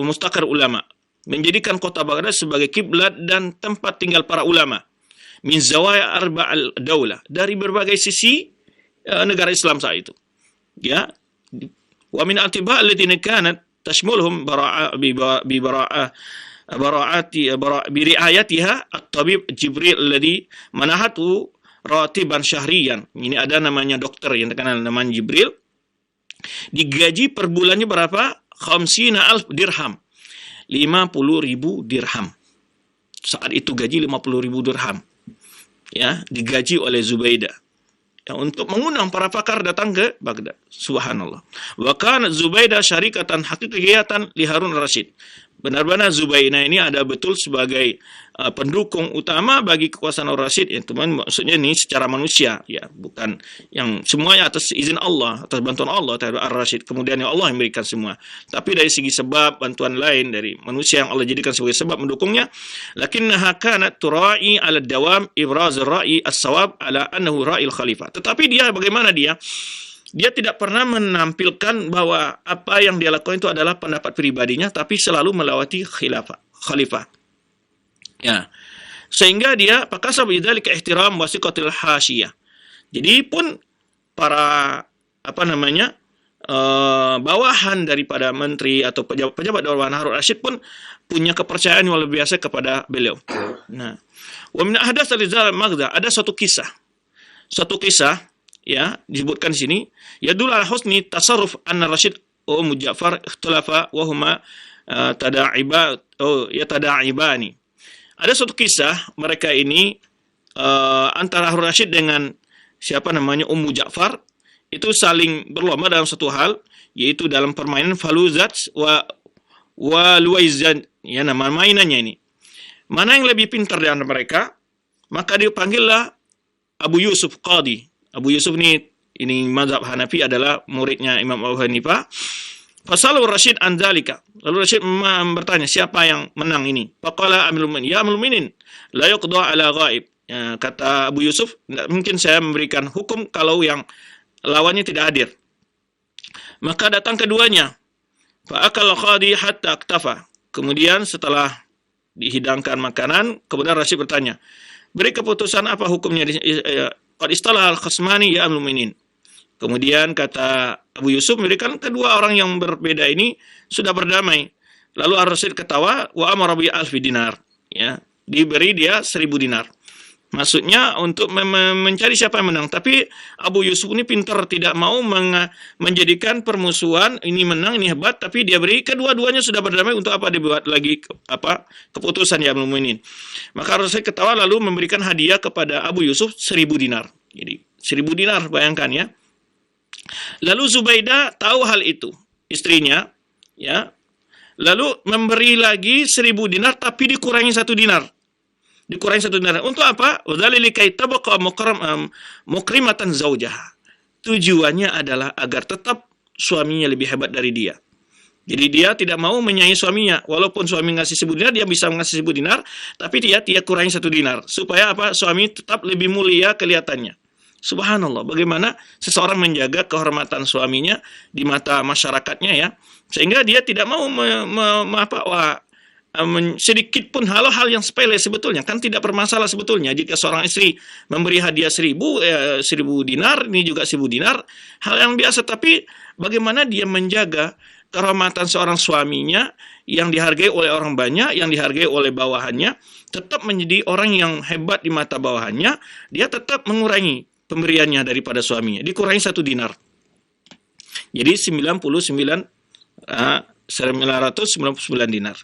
mustaqar ulama, menjadikan kota Baghdad sebagai kiblat dan tempat tinggal para ulama, min zawaya arba'al daulah, dari berbagai sisi negara Islam saat itu ya. Wa min atiba alladziina kanat tashmuluhum bi riayatiha at-tabib Jibril alladhi manahatu ratiban syahriyan. Ini ada namanya dokter yang terkenal namanya Jibril, digaji per bulannya berapa? 50.000 dirham. 50.000 dirham. Saat itu gaji 50.000 dirham. Ya, digaji oleh Zubaidah. Ya, untuk mengundang para pakar datang ke Baghdad. Subhanallah. Wa kanat Zubaidah syarikatan haqiqiyatan li Harun ar-Rasyid. Benar-benar Zubaidah ini ada betul sebagai pendukung utama bagi kekuasaan Ar-Rasyid, ya, teman, maksudnya ini secara manusia ya, bukan yang semuanya atas izin Allah, atas bantuan Allah terhadap Ar-Rasyid, kemudian yang Allah memberikan semua, tapi dari segi sebab bantuan lain dari manusia yang Allah jadikan sebagai sebab mendukungnya. Lakinnaha kanat tura'i 'ala dawam ibraz ar-ra'i as-sawab 'ala annahu ra'il khalifah. Tetapi dia bagaimana dia tidak pernah menampilkan bahwa apa yang dia lakukan itu adalah pendapat pribadinya, tapi selalu melewati khalifah. Ya. Sehingga dia pakasa bidzalika ihtiram wasiqatil hasyiyah. Jadi pun para bawahan daripada menteri atau pejabat bawahan Harun Rasyid pun punya kepercayaan yang luar biasa kepada beliau. Nah, wa min ahdath al-Rizal al-Maghza, ada satu kisah ya, disebutkan di sini, yadul ala husni tasarruf anna Rasyid wa Ja'far ikhtalafa wa huma yatada'ibani. Ada suatu kisah mereka ini antara Harun Rasyid dengan Ummu Ja'far itu saling berlomba dalam satu hal, yaitu dalam permainan faluzat wa luwaizan, ya, nama mainannya ini. Mana yang lebih pintar di antara mereka? Maka dipanggillah Abu Yusuf Qadi. Abu Yusuf ini mazhab Hanafi, adalah muridnya Imam Abu Hanifah. Fasalu Rasyid an dzalika. Lalu Rasyid bertanya, siapa yang menang ini? Faqala Amirul Mukminin, ya Amirul Mukminin, la yuqda ala ghaib. Ya, kata Abu Yusuf, tidak mungkin saya memberikan hukum kalau yang lawannya tidak hadir. Maka datang keduanya. Fa akal qadi hatta aktafa. Kemudian setelah dihidangkan makanan, kemudian Rasyid bertanya, beri keputusan apa hukumnya? Qad istalah al-khasmani ya Amirul Mukminin. Kemudian kata Abu Yusuf, memberikan kedua orang yang berbeda ini sudah berdamai. Lalu Ar-Rasyid ketawa, wa amara bi alfi dinar. Ya, diberi dia 1.000 dinar. Maksudnya untuk mencari siapa yang menang. Tapi Abu Yusuf ini pintar, tidak mau menjadikan permusuhan, ini menang, ini hebat, tapi dia beri kedua-duanya sudah berdamai, untuk apa dibuat lagi keputusan ya Amirul Mukminin. Maka Rasyid ketawa lalu memberikan hadiah kepada Abu Yusuf 1.000 dinar. Jadi 1.000 dinar, bayangkan ya. Lalu Zubaidah tahu hal itu, istrinya, ya. Lalu memberi lagi 1.000 dinar, tapi dikurangi 1 dinar. Untuk apa? Wadzalika tabqa mukrimatan zaujah. Tujuannya adalah agar tetap suaminya lebih hebat dari dia. Jadi dia tidak mau menyayangi suaminya. Walaupun suami ngasih 1.000 dinar, dia bisa ngasih 1.000 dinar, tapi dia kurangi 1 dinar. Supaya apa? Suami tetap lebih mulia kelihatannya. Subhanallah, bagaimana seseorang menjaga kehormatan suaminya di mata masyarakatnya ya. Sehingga dia tidak mau sedikit pun hal-hal yang sepele sebetulnya. Kan tidak bermasalah sebetulnya jika seorang istri memberi hadiah 1.000 dinar, ini juga 1.000 dinar, hal yang biasa. Tapi bagaimana dia menjaga kehormatan seorang suaminya yang dihargai oleh orang banyak, yang dihargai oleh bawahannya, tetap menjadi orang yang hebat di mata bawahannya, dia tetap mengurangi pemberiannya daripada suaminya, dikurangi 1 dinar. Jadi 999 dinar.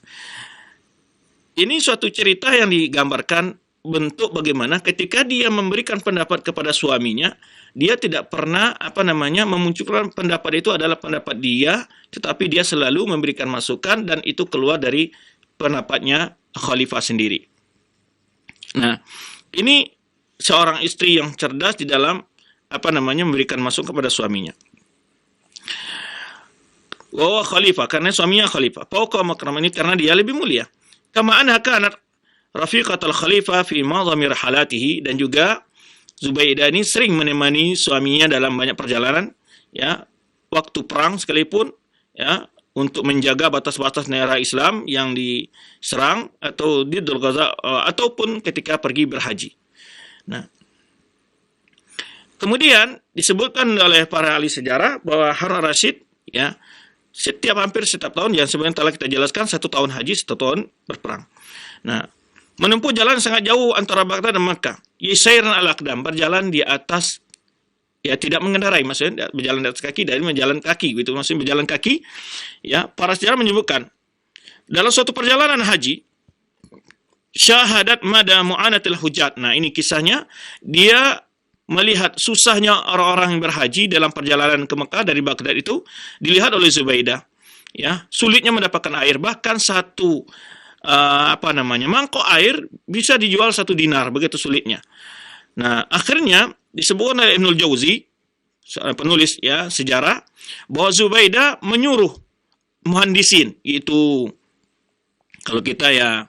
Ini suatu cerita yang digambarkan bentuk bagaimana ketika dia memberikan pendapat kepada suaminya, dia tidak pernah memunculkan pendapat itu adalah pendapat dia, tetapi dia selalu memberikan masukan dan itu keluar dari pendapatnya khalifah sendiri. Nah, ini seorang istri yang cerdas di dalam memberikan masukan kepada suaminya. Wa khalifah, karena suaminya khalifah. Fauqa makramani, karena dia lebih mulia. Kama anha kanat rafiqatul khalifah fi ma'dhami rahalatihi, dan juga Zubaidah ini sering menemani suaminya dalam banyak perjalanan, ya, waktu perang sekalipun, ya, untuk menjaga batas-batas negara Islam yang diserang atau di Gaza ataupun ketika pergi berhaji. Nah, kemudian disebutkan oleh para ahli sejarah bahwa Harun Rashid, ya, hampir setiap tahun, yang sebenarnya telah kita jelaskan, 1 tahun haji, 1 tahun berperang. Nah, menempuh jalan sangat jauh antara Baghdad dan Makkah. Yisairan al-aqdam, berjalan di atas, ya, tidak mengendarai, maksudnya berjalan di atas kaki, dari berjalan kaki, gitu, maksudnya berjalan kaki. Ya, para sejarah menyebutkan dalam suatu perjalanan haji, syahadat mada mu'anatil hujat. Nah, ini kisahnya, dia melihat susahnya orang-orang yang berhaji dalam perjalanan ke Mekah dari Baghdad itu, dilihat oleh Zubaidah. Ya, sulitnya mendapatkan air, bahkan satu mangkok air bisa dijual 1 dinar, begitu sulitnya. Nah, akhirnya disebutkan oleh Ibnul Jauzi, penulis, ya, sejarah, bahwa Zubaidah menyuruh muhandisin, itu kalau kita, ya,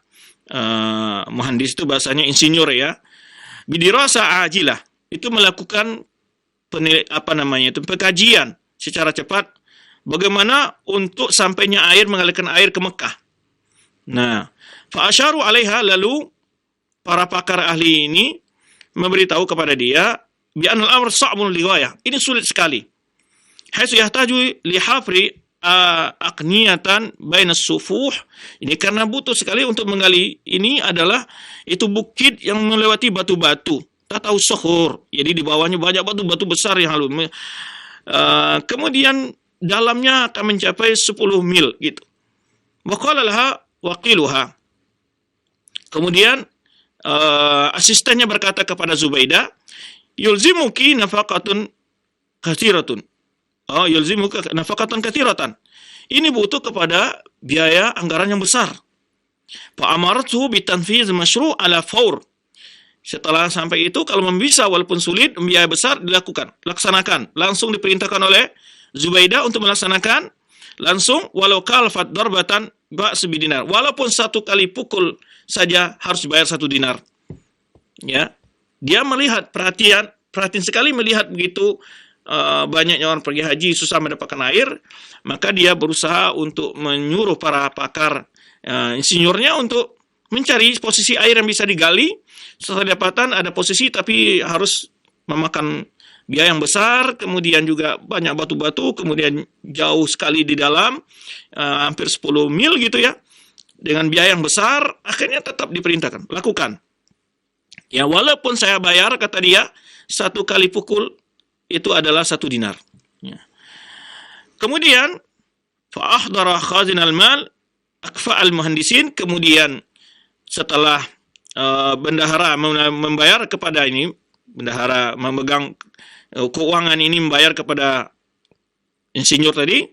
muhandis itu bahasanya insinyur, ya, bidirasa ajilah, itu melakukan pengkajian secara cepat bagaimana untuk sampainya air, mengalirkan air ke Mekah. Nah, fa'asyaru alaiha, lalu para pakar ahli ini memberitahu kepada dia, bi'anul amr sa'bun lighayah, ini sulit sekali. Haitsu yahtaju li hafri aqniyatan bainas sufuh, ini karena butuh sekali untuk menggali, ini adalah itu bukit yang melewati batu-batu, tatau suhur, jadi di bawahnya banyak batu-batu besar yang halus. Kemudian dalamnya akan mencapai 10 mil gitu. Wa qala laha waqiluha. Kemudian asistennya berkata kepada Zubaidah, yulzimuki nafaqatun katsiratun. Oh, yulzimuka nafaqatan katsiratan. Ini butuh kepada biaya anggaran yang besar. Fa amartu bi tanfiz masyru' ala faur. Setelah sampai itu, kalau bisa walaupun sulit, biaya besar dilakukan, laksanakan. Langsung diperintahkan oleh Zubaidah untuk melaksanakan langsung, walau kalfat darbatan ba'su bidinar. Walaupun 1 kali pukul saja harus dibayar 1 dinar. Ya. Dia melihat, perhatian sekali melihat begitu banyaknya orang pergi haji susah mendapatkan air, maka dia berusaha untuk menyuruh para pakar insinyurnya untuk mencari posisi air yang bisa digali. Setelah dapatan ada posisi tapi harus memakan biaya yang besar, kemudian juga banyak batu-batu, kemudian jauh sekali di dalam, hampir 10 mil gitu ya, dengan biaya yang besar, akhirnya tetap diperintahkan, lakukan. Ya, walaupun saya bayar, kata dia, 1 kali pukul itu adalah 1 dinar. Ya. Kemudian, fa'ahdara khazin al-mal, akfa al-muhandisin, kemudian setelah bendahara membayar kepada ini, bendahara memegang keuangan ini membayar kepada insinyur tadi,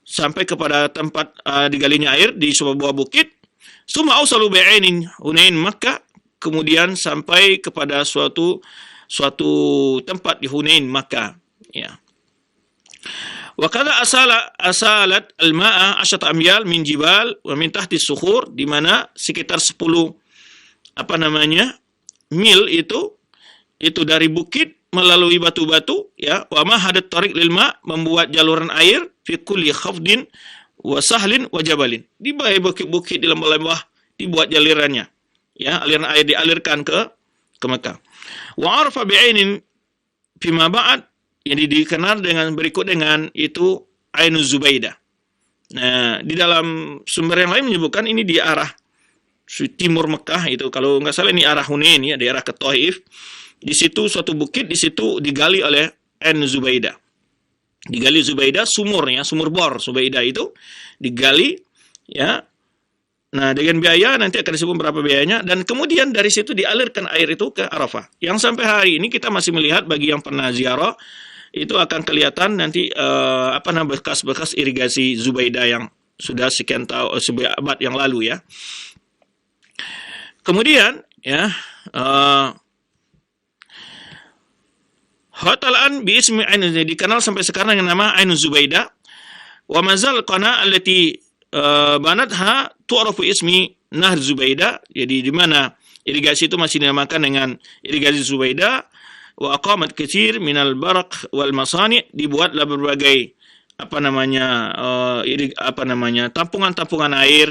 sampai kepada tempat digalinya air di sebuah bukit. Summa ausalu bi'ainin Hunain Makkah, kemudian sampai kepada suatu tempat di Hunain Makkah, ya. Wa kadza asalat al-ma'a 10 amyal min jibal wa min tahti sukhur, di mana sekitar 10 mil itu dari bukit melalui batu-batu, ya. Wa ma hadat tariq lil ma, membuat jaluran air fi kulli khafdin wa sahlin wa jabalin, di bawah bukit-bukit, di lembah-lembah dibuat jalirannya, ya, aliran air dialirkan ke Mekah. Wa arfa bi'ainin fima ba'd, yang dikenal dengan itu Ainuz Zubaidah. Nah, di dalam sumber yang lain menyebutkan ini di arah timur Mekah, itu kalau nggak salah ini arah Hunain, ya, daerah ke Taif. Di situ suatu bukit, di situ digali oleh Ainuz Zubaidah. Digali Zubaidah, sumurnya, sumur bor Zubaidah itu digali, ya. Nah, dengan biaya nanti akan disebut berapa biayanya, dan kemudian dari situ dialirkan air itu ke Arafah. Yang sampai hari ini kita masih melihat, bagi yang pernah ziarah itu akan kelihatan nanti bekas-bekas irigasi Zubaidah yang sudah sekian tahun, sebuah abad yang lalu, ya. Kemudian, ya, Hotalan bi ismi Ainuz, dikenal sampai sekarang dengan nama Ainuz Zubaidah. Wa mazal qana allati banatha tu'rafu ismi Nahr Zubaidah. Jadi di mana irigasi itu masih dinamakan dengan irigasi Zubaidah. Wa aqamat katsir minal baraq wal masani', dibuatlah berbagai tampungan-tampungan air.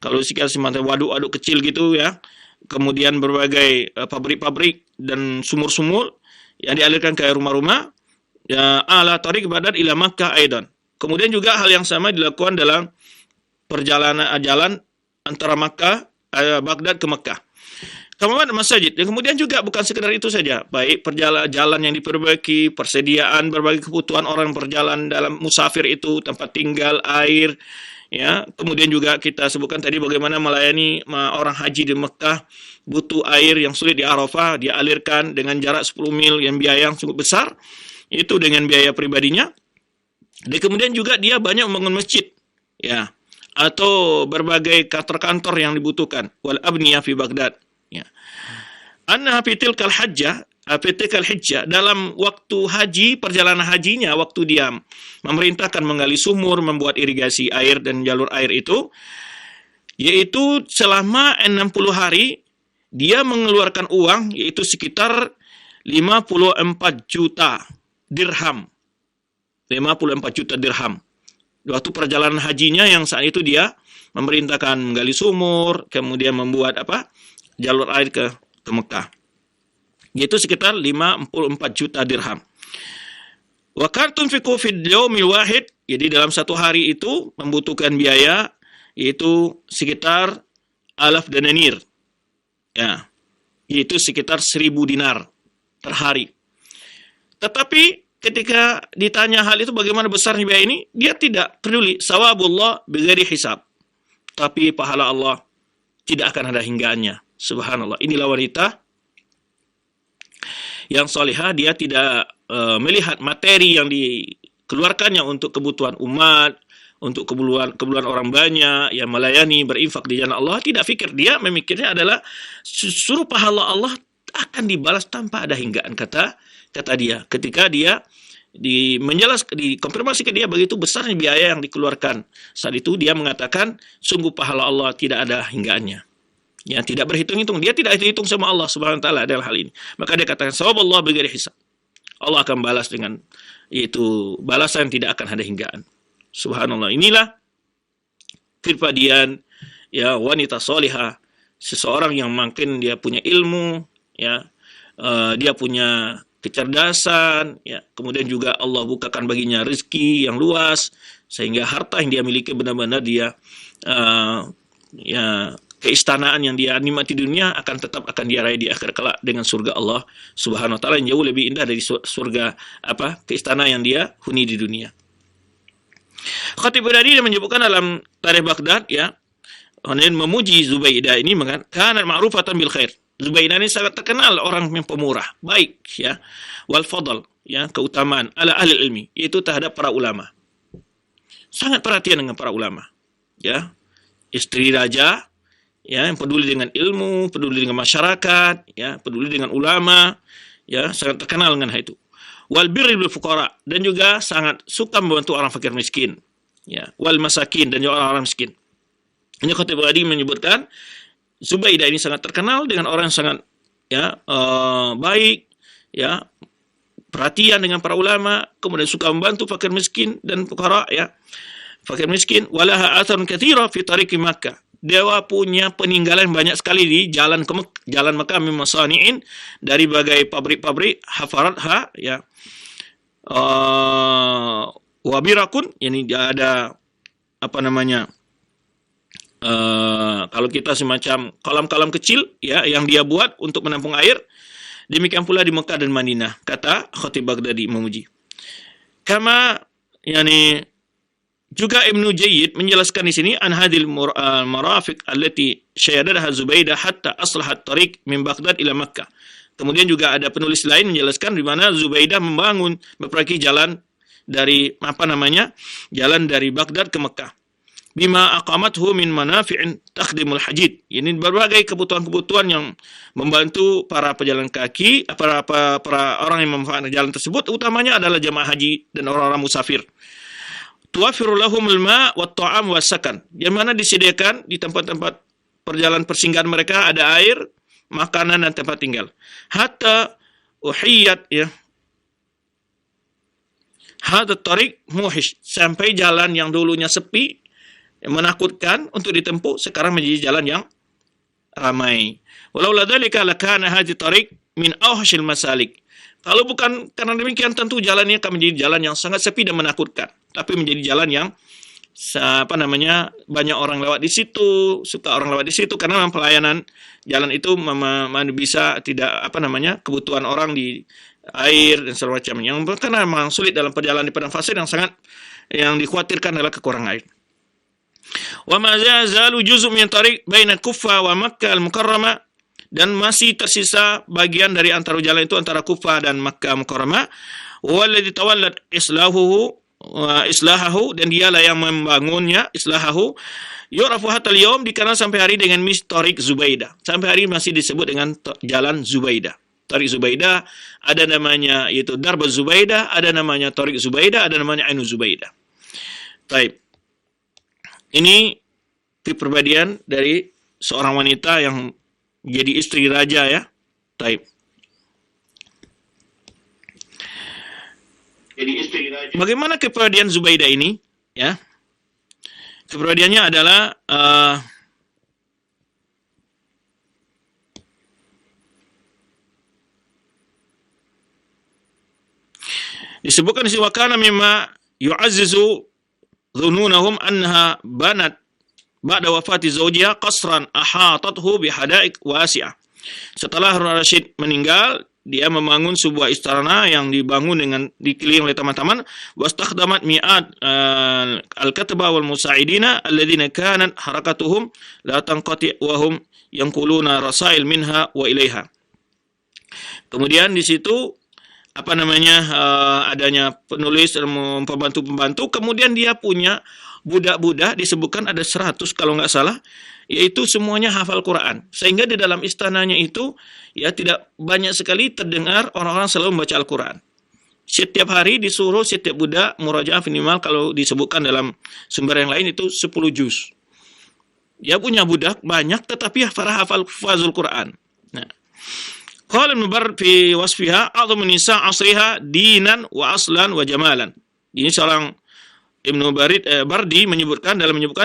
Kalau sekitar semacam waduk-waduk kecil gitu, ya. Kemudian berbagai pabrik-pabrik dan sumur-sumur yang dialirkan ke rumah-rumah, ya, ala tariq Baghdad ila Makkah aidan. Kemudian juga hal yang sama dilakukan dalam perjalanan jalan antara Baghdad ke Makkah. Kemudian masjid. Dan kemudian juga bukan sekedar itu saja, baik perjalanan jalan yang diperbaiki, persediaan berbagai kebutuhan orang berjalan dalam musafir itu, tempat tinggal, air, ya. Kemudian juga kita sebutkan tadi bagaimana melayani orang haji di Mekah, butuh air yang sulit di Arafah, dia alirkan dengan jarak 10 mil yang biaya yang cukup besar, itu dengan biaya pribadinya. Dan kemudian juga dia banyak membangun masjid, ya, atau berbagai kantor-kantor yang dibutuhkan, wal abniyah fi Baghdad, ya. Anna fi tilkal hijjah, dalam waktu haji, perjalanan hajinya, waktu dia memerintahkan menggali sumur, membuat irigasi air dan jalur air itu, yaitu selama 60 hari dia mengeluarkan uang, yaitu sekitar 54 juta dirham. 54 juta dirham. Waktu perjalanan hajinya yang saat itu dia memerintahkan menggali sumur, kemudian membuat jalur air ke Mekah. Yaitu sekitar 54 juta dirham. Wa kan tunfiqu fil yaumil wahid, jadi dalam satu hari itu membutuhkan biaya yaitu sekitar 1000 denanir. Ya, yaitu sekitar 1000 dinar per hari. Tetapi ketika ditanya hal itu bagaimana besarnya biaya ini, dia tidak peduli. Sawabullah bighairi hisab. Tapi pahala Allah tidak akan ada hinggaannya. Subhanallah. Inilah wanita yang salihah, dia tidak melihat materi yang dikeluarkannya untuk kebutuhan umat, untuk kebutuhan orang banyak, yang melayani, berinfak di jalan Allah, tidak fikir. Dia memikirnya adalah suruh pahala Allah akan dibalas tanpa ada hinggaan, kata dia. Ketika dia dikonfirmasi ke dia begitu besarnya biaya yang dikeluarkan, saat itu dia mengatakan sungguh pahala Allah tidak ada hinggaannya. Ya, tidak berhitung-hitung, dia tidak hitung sama Allah Subhanahu wa taala dalam hal ini. Maka dia katakan sawaballah bighairi hisab. Allah akan balas dengan itu balasan yang tidak akan ada hinggaan. Subhanallah. Inilah kepribadian, ya, wanita salihah, seseorang yang makin dia punya ilmu, ya, dia punya kecerdasan, ya, kemudian juga Allah bukakan baginya rezeki yang luas, sehingga harta yang dia miliki benar-benar dia ya, keistanaan yang dia nikmati di dunia tetap akan dia raih di akhir kelak dengan surga Allah Subhanahu wa taala yang jauh lebih indah dari surga keistanaan yang dia huni di dunia. Khatib Baghdadi menyebutkan dalam Tarikh Baghdad, ya, memuji Zubaidah ini mengatakan ma'rufatan bil khair. Zubaidah ini sangat terkenal orang yang pemurah, baik, ya, wal fadl, ya, keutamaan ala ahli ilmi, itu terhadap para ulama. Sangat perhatian dengan para ulama, ya. Istri raja, ya, yang peduli dengan ilmu, peduli dengan masyarakat, ya, peduli dengan ulama, ya, sangat terkenal dengan hal itu. wal birri bil fuqara, dan juga sangat suka membantu orang fakir miskin, ya, wal masakin, dan juga orang-orang miskin. Ini Khatib Baghdadi menyebutkan Zubaidah ini sangat terkenal dengan orang yang sangat baik, ya, perhatian dengan para ulama, kemudian suka membantu fakir miskin dan fuqara, ya, fakir miskin. Walaha atharun katsira fi tariqi Makkah. Dewa punya peninggalan banyak sekali di jalan Makkah, min masani'in, dari bagai pabrik-pabrik, hafaratha, ya, wabirakun, yani ada apa namanya, kalau kita semacam kolam-kolam kecil, ya, yang dia buat untuk menampung air. Demikian pula di Mekah dan Madinah, kata Khatib Baghdadi memuji. Kama, yani, juga Ibnu Jayyid menjelaskan di sini an hadil marafiq allati syayadaha Zubaidah hatta aslahat tariq min Baghdad ila Makkah. Kemudian juga ada penulis lain menjelaskan di mana Zubaidah memperbaiki jalan dari jalan dari Baghdad ke Mekah. Bima aqamathu min manafi'in takhdimul hajid. Ini berbagai kebutuhan-kebutuhan yang membantu para pejalan kaki, para orang yang memanfaatkan jalan tersebut, utamanya adalah jamaah haji dan orang-orang musafir. Tuwafiru lahumul ma' wat ta'am was sakan. Yang mana disediakan di tempat-tempat perjalanan persinggahan mereka ada air, makanan, dan tempat tinggal. Hatta uhiyat, ya, hadat tariq muhish, sampai jalan yang dulunya sepi, yang menakutkan untuk ditempuh, sekarang menjadi jalan yang ramai. Walau ladzalika lakana hadhihi tariq min awhashil masalik. Kalau bukan karena demikian, tentu jalannya akan menjadi jalan yang sangat sepi dan menakutkan, tapi menjadi jalan yang banyak orang lewat di situ, suka orang lewat di situ, karena memang pelayanan jalan itu bisa kebutuhan orang di air dan segala macam, yang karena memang sulit dalam perjalanan di padang pasir yang dikhawatirkan adalah kekurangan air. Wa ma zalu juz'un min tariq baina Kuffah wa Makkah al-Mukarramah, dan masih tersisa bagian dari antara jalan itu antara Kuffah dan Makkah Mukarramah. Walladzi tawallat islahahu, dan dialah yang membangunnya, islahahu, yu'rafu hatta al-yawm, dikenal sampai hari dengan tariq Zubaidah. Sampai hari masih disebut dengan jalan Zubaidah. Tariq Zubaidah ada namanya yaitu Darb Zubaidah, ada namanya Tariq Zubaidah, ada namanya Ainu Zubaidah. Baik. Ini kepribadian dari seorang wanita yang jadi istri raja, ya. Taib. Jadi istri raja. Bagaimana kepribadian Zubaidah ini, ya? Kepribadiannya adalah disebutkan di wakana mimma yu'azzizu dhununahum annaha banat ba'da wafati zawjiha qasran ahatathu bihadaik wasi'ah. Setelah Harun al-Rashid meninggal, dia membangun sebuah istana yang dibangun dengan dikelilingi oleh taman-taman. Wastakhdamat mi'at al-katba wal musa'idina alladhina kanat harakatuhum la tanqati wa hum yanquluna rasail minha wa ilaiha. Kemudian di situ adanya penulis dan pembantu-pembantu, kemudian dia punya budak-budak, disebutkan ada 100 kalau nggak salah, yaitu semuanya hafal Quran. Sehingga di dalam istananya itu, ya, tidak banyak sekali terdengar orang-orang selalu membaca Al-Quran. Setiap hari disuruh setiap budak murajaah minimal, kalau disebutkan dalam sumber yang lain itu 10 juz. Dia punya budak banyak, tetapi hafal Quran. Nah, qala Ibnu Barr fi wasfiha a'dhamu nisa' asriha dinan wa aslan wa jamalan. Ini seorang Ibnu Bardi menyebutkan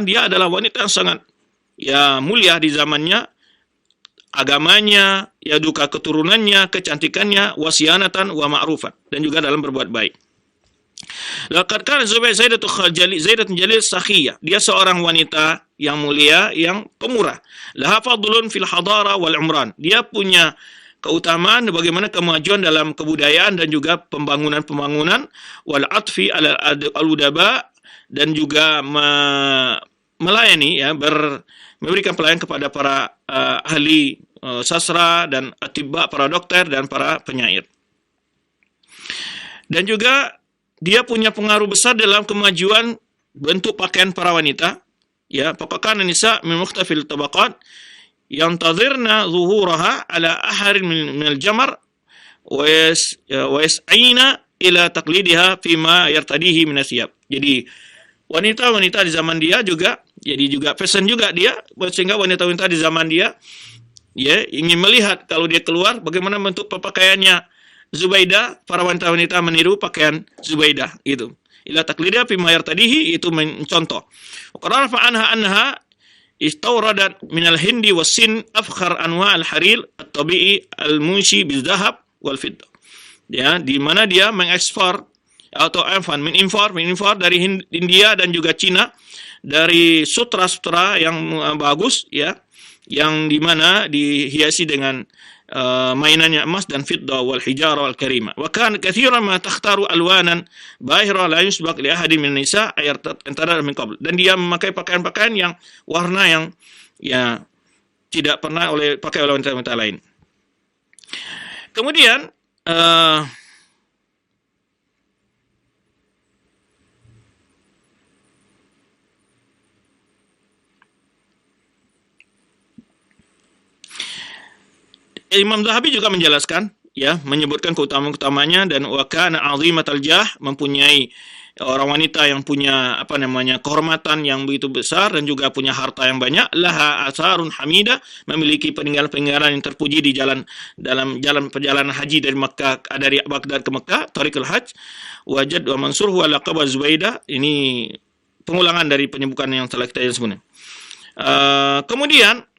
dia adalah wanita yang sangat, ya, mulia di zamannya, agamanya, ya, duka keturunannya, kecantikannya, wasianatan wa ma'rufat, dan juga dalam berbuat baik. Laqad kana Zaidatun Jalil sakhiyah. Dia seorang wanita yang mulia, yang pemurah. Laha fadlun fil hadara wal umran. Dia punya keutamaan bagaimana kemajuan dalam kebudayaan dan juga pembangunan wal atfi al-udaba, dan juga melayani, ya, memberikan pelayanan kepada para ahli sastra dan atibba, para dokter dan para penyair. Dan juga dia punya pengaruh besar dalam kemajuan bentuk pakaian para wanita, ya. Pakaian nisa min mukhtafil tabaqat yantazirna zuhuraha ala aharin min al-jamar wa yas'ina ila taqlidiha fima yartadihi min asyab. Jadi wanita-wanita di zaman dia juga, jadi juga fashion juga dia, sehingga wanita-wanita di zaman dia ya ingin melihat kalau dia keluar bagaimana bentuk pakaiannya Zubaidah, para wanita-wanita meniru pakaian Zubaidah itu. Ila taqlidiha fima yartadihi, itu mencontoh. Qala fa anha istawradat minal hindi wasin afkhar anwa al-harir at-tabi'i al-munshi bil-dhahab wal-fiddah. Ya, di mana dia mengekspor atau mengimpor dari India dan juga Cina dari sutra-sutra yang bagus ya, yang di mana dihiasi dengan mainannya emas dan fiddah wal hijara wal karima. Wa kan katsiran ma takhtaru alwanan bahira la yusbaq li ahadin min nisa antara min qabl. Dan dia memakai pakaian-pakaian yang warna yang ya tidak pernah pakai oleh wanita-wanita lain. Kemudian Imam Zahabi juga menjelaskan, ya, menyebutkan keutamaan-utamanya, dan wa kana 'azimatal jah, mempunyai orang wanita yang punya kehormatan yang begitu besar dan juga punya harta yang banyak, laha asarun hamidah, memiliki peninggalan-peninggalan yang terpuji di dalam jalan perjalanan haji dari Baghdad ke Mekah, Tariqul Hajj, wajad wa mansur wa laqab Zubaidah. Ini pengulangan dari penyebutan yang telah kita sebutkan. Kemudian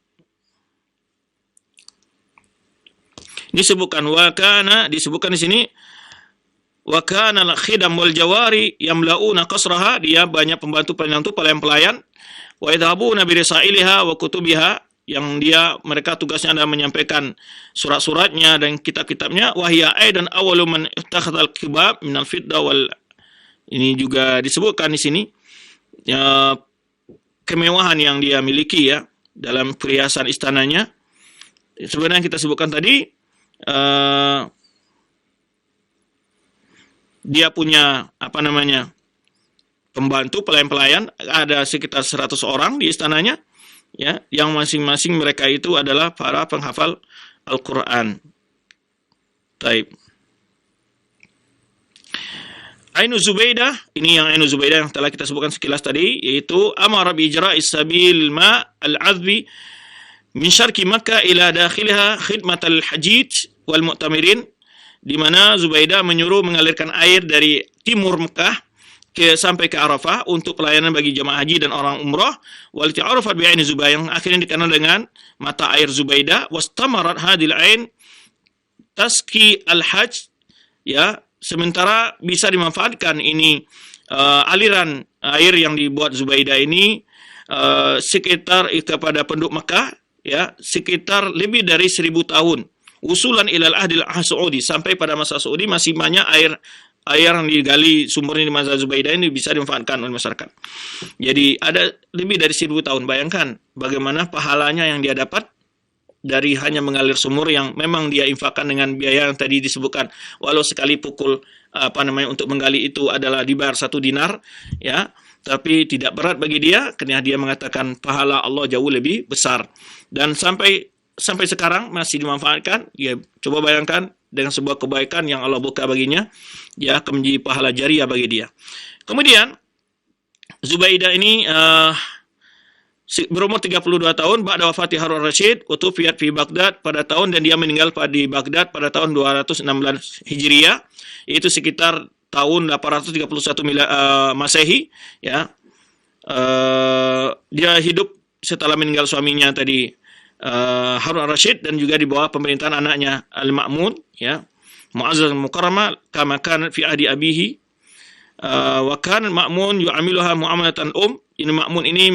disebutkan disebutkan di sini wa kana al-khidam wal jawari yamlauna qasraha, dia banyak pembantu-pembantu pelayan-pelayan, wa yadhabuna bi risailiha wa kutubiha, yang mereka tugasnya adalah menyampaikan surat-suratnya dan kitab-kitabnya, wa hiya aidan awwalu man ittakhadha al-kibab min al-fidda wal, ini juga disebutkan di sini ya, kemewahan yang dia miliki ya dalam perhiasan istananya. Sebenarnya kita sebutkan tadi, dia punya pembantu pelayan-pelayan, ada sekitar 100 orang di istananya ya, yang masing-masing mereka itu adalah para penghafal Al-Qur'an. Taib. Ainu Zubaidah, ini yang Ainu Zubaidah yang telah kita sebutkan sekilas tadi, yaitu amara bi ijra'is sabil ma al-'azbi min syarqi Makkah ila dakhilha khidmatal hajij wal mu'tamirin, di mana Zubaidah menyuruh mengalirkan air dari timur Mekah sampai ke Arafah untuk pelayanan bagi jemaah haji dan orang umrah, wal ta'arufat bi aini Zubaidah, yang akhirnya dikenal dengan mata air Zubaidah, wastamarat hadil ain taski al-hajj, ya, sementara bisa dimanfaatkan ini aliran air yang dibuat Zubaidah ini sekitar kepada penduduk Mekah ya, sekitar lebih dari 1000 tahun. Usulan ilal ahdil Saudi, sampai pada masa Saudi masih banyak air yang digali sumbernya di masa Zubaidah ini bisa dimanfaatkan oleh masyarakat. Jadi ada lebih dari 1000 tahun. Bayangkan bagaimana pahalanya yang dia dapat dari hanya mengalir sumur yang memang dia infakkan dengan biaya yang tadi disebutkan. Walau sekali pukul untuk menggali itu adalah dibayar 1 dinar ya, tapi tidak berat bagi dia, karena dia mengatakan pahala Allah jauh lebih besar. Dan sampai sekarang masih dimanfaatkan. Ya, coba bayangkan dengan sebuah kebaikan yang Allah buka baginya, ya akan menjadi pahala jariah bagi dia. Kemudian Zubaidah ini berumur 32 tahun ba'da wafati Harun Rashid, utufiyat fi Baghdad pada tahun, dan dia meninggal di Baghdad pada tahun 216 Hijriah, itu sekitar tahun 831 Masehi ya. Dia hidup setelah meninggal suaminya tadi Harun Rashid, dan juga di bawah pemerintahan anaknya Al-Ma'mun ya, Mu'azzaz al-Mukarramah, kama kana fi ahdi abihi, wa kana Ma'mun yu'amiluha mu'amalatan Ini Ma'mun ini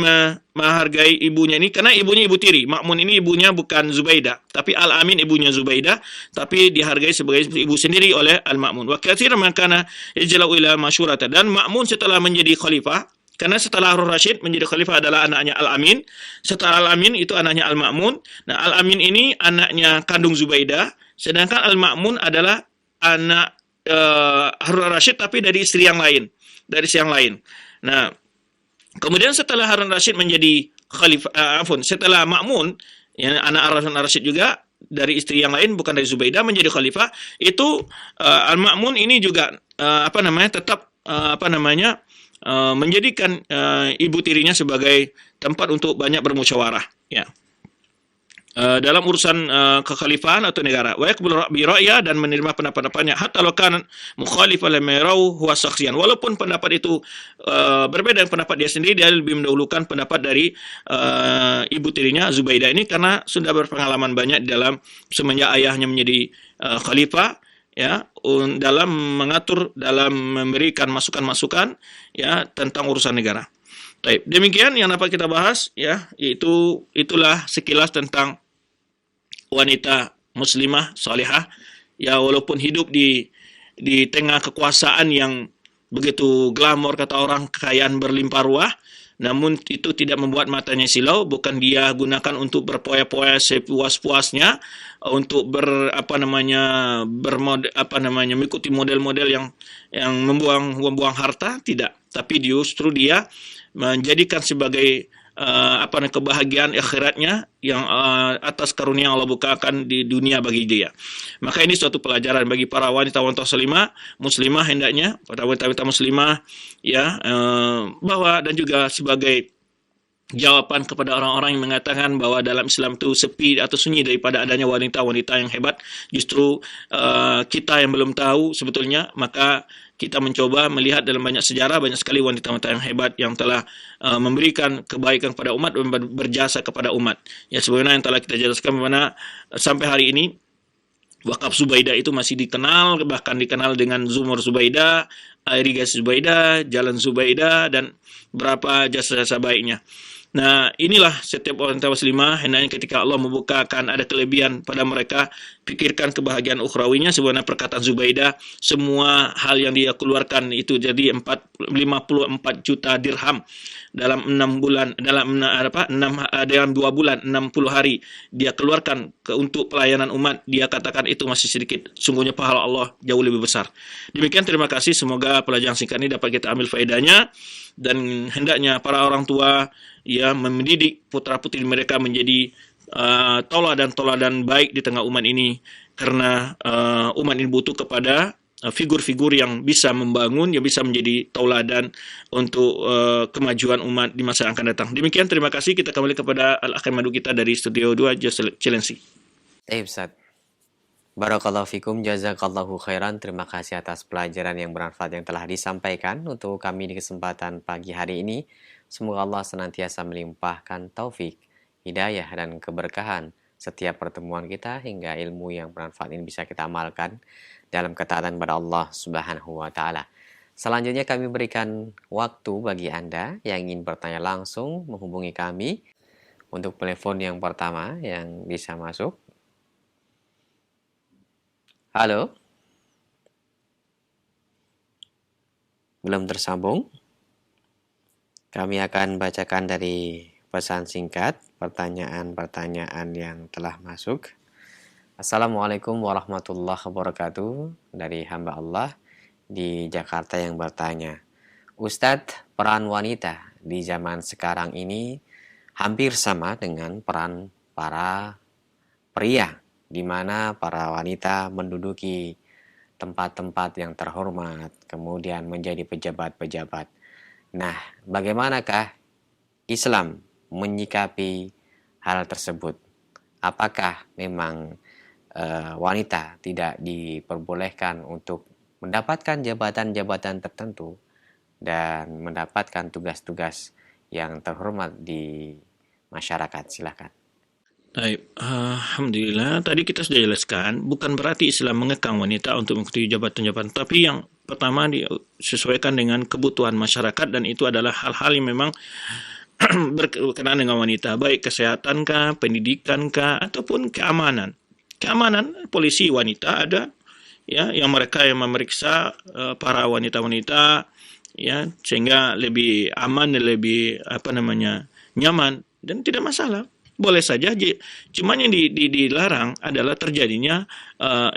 menghargai ibunya ini, karena ibunya ibu tiri. Ma'mun ini ibunya bukan Zubaidah, tapi Al-Amin ibunya Zubaidah, tapi dihargai sebagai ibu sendiri oleh Al-Ma'mun. Wa katsiran ma kana yajlau ila masyurata, dan Ma'mun setelah menjadi khalifah, karena setelah Harun Rashid menjadi khalifah adalah anaknya Al-Amin. Setelah Al-Amin itu anaknya Al-Ma'mun. Nah, Al-Amin ini anaknya kandung Zubaidah, sedangkan Al-Ma'mun adalah anak Harun Rashid tapi dari istri yang lain, Nah, kemudian setelah Harun Rashid menjadi khalifah, setelah Ma'mun, ya, anak Harun Rashid juga dari istri yang lain bukan dari Zubaidah menjadi khalifah, itu Al-Ma'mun ini juga tetap menjadikan ibu tirinya sebagai tempat untuk banyak bermusyawarah, ya. Dalam urusan kekhalifahan atau negara, wa yaqbul bi ra'ya, dan menerima pendapat-pendapatnya hatta law kana mukhalifan lima yarau huwa shakhsiyan, walaupun pendapat itu berbeda dengan pendapat dia sendiri, dia lebih mendahulukan pendapat dari ibu tirinya Zubaidah ini karena sudah berpengalaman banyak dalam semenjak ayahnya menjadi khalifah, ya, dalam mengatur, dalam memberikan masukan-masukan, ya, tentang urusan negara. Baik, demikian yang dapat kita bahas, ya, itulah sekilas tentang wanita muslimah salihah, ya, walaupun hidup di tengah kekuasaan yang begitu glamor, kata orang, kekayaan berlimpah ruah, namun itu tidak membuat matanya silau, bukan dia gunakan untuk berpoya-poya sepuas-puasnya, untuk mengikuti model-model yang membuang harta, tidak, tapi justru dia menjadikan sebagai kebahagiaan akhiratnya yang atas karunia yang Allah bukakan di dunia bagi dia. Maka ini suatu pelajaran bagi para wanita-wanita muslimah hendaknya, para wanita-wanita muslimah, ya, bahwa, dan juga sebagai jawaban kepada orang-orang yang mengatakan bahwa dalam Islam itu sepi atau sunyi daripada adanya wanita-wanita yang hebat. Justru kita yang belum tahu sebetulnya, maka kita mencoba melihat dalam banyak sejarah, banyak sekali wanita-wanita yang hebat yang telah memberikan kebaikan kepada umat dan berjasa kepada umat. Ya, sebagaimana yang telah kita jelaskan, bagaimana sampai hari ini wakaf Zubaidah itu masih dikenal, bahkan dikenal dengan Zumur Zubaidah, irigasi Zubaidah, jalan Zubaidah, dan berapa jasa-jasa baiknya. Nah, inilah setiap wanita muslimah hendaknya ketika Allah membukakan ada kelebihan pada mereka, pikirkan kebahagiaan ukhrawinya. Sebenarnya perkataan Zubaidah, semua hal yang dia keluarkan itu jadi 54 juta dirham dalam 6 bulan, dalam 2 bulan 60 hari dia keluarkan untuk pelayanan umat. Dia katakan itu masih sedikit, sungguhnya pahala Allah jauh lebih besar. Demikian, terima kasih, semoga pelajaran singkat ini dapat kita ambil faedahnya, dan hendaknya para orang tua, ya, mendidik putra-putri mereka menjadi toladan baik di tengah umat ini, karena umat ini butuh kepada figur-figur yang bisa membangun, yang bisa menjadi tauladan untuk kemajuan umat di masa yang akan datang. Demikian, terima kasih. Kita kembali kepada Al-Akhir Madu kita dari Studio 2 Cilengsi. Ustaz, barakallahu fikum, jazakallahu khairan. Terima kasih atas pelajaran yang bermanfaat yang telah disampaikan untuk kami di kesempatan pagi hari ini. Semoga Allah senantiasa melimpahkan taufik, hidayah, dan keberkahan setiap pertemuan kita, hingga ilmu yang bermanfaat ini bisa kita amalkan dalam ketaatan kepada Allah Subhanahu wa Ta'ala. Selanjutnya kami berikan waktu bagi Anda yang ingin bertanya langsung menghubungi kami. Untuk telepon yang pertama yang bisa masuk. Halo? Belum tersambung? Kami akan bacakan dari pesan singkat pertanyaan-pertanyaan yang telah masuk. Assalamualaikum warahmatullahi wabarakatuh. Dari hamba Allah di Jakarta yang bertanya, Ustadz, peran wanita di zaman sekarang ini hampir sama dengan peran para pria, di mana para wanita menduduki tempat-tempat yang terhormat, kemudian menjadi pejabat-pejabat. Nah, bagaimanakah Islam menyikapi hal tersebut? Apakah memang wanita tidak diperbolehkan untuk mendapatkan jabatan-jabatan tertentu dan mendapatkan tugas-tugas yang terhormat di masyarakat? Silakan. Baik, alhamdulillah. Tadi kita sudah jelaskan, bukan berarti Islam mengekang wanita untuk mengikuti jabatan-jabatan, tapi yang pertama disesuaikan dengan kebutuhan masyarakat, dan itu adalah hal-hal yang memang berkenaan dengan wanita, baik kesehatan kah, pendidikan kah, ataupun keamanan. Keamanan, polisi wanita ada, ya, yang mereka yang memeriksa para wanita-wanita, ya, sehingga lebih aman dan lebih nyaman, dan tidak masalah. Boleh saja, cuman yang dilarang adalah terjadinya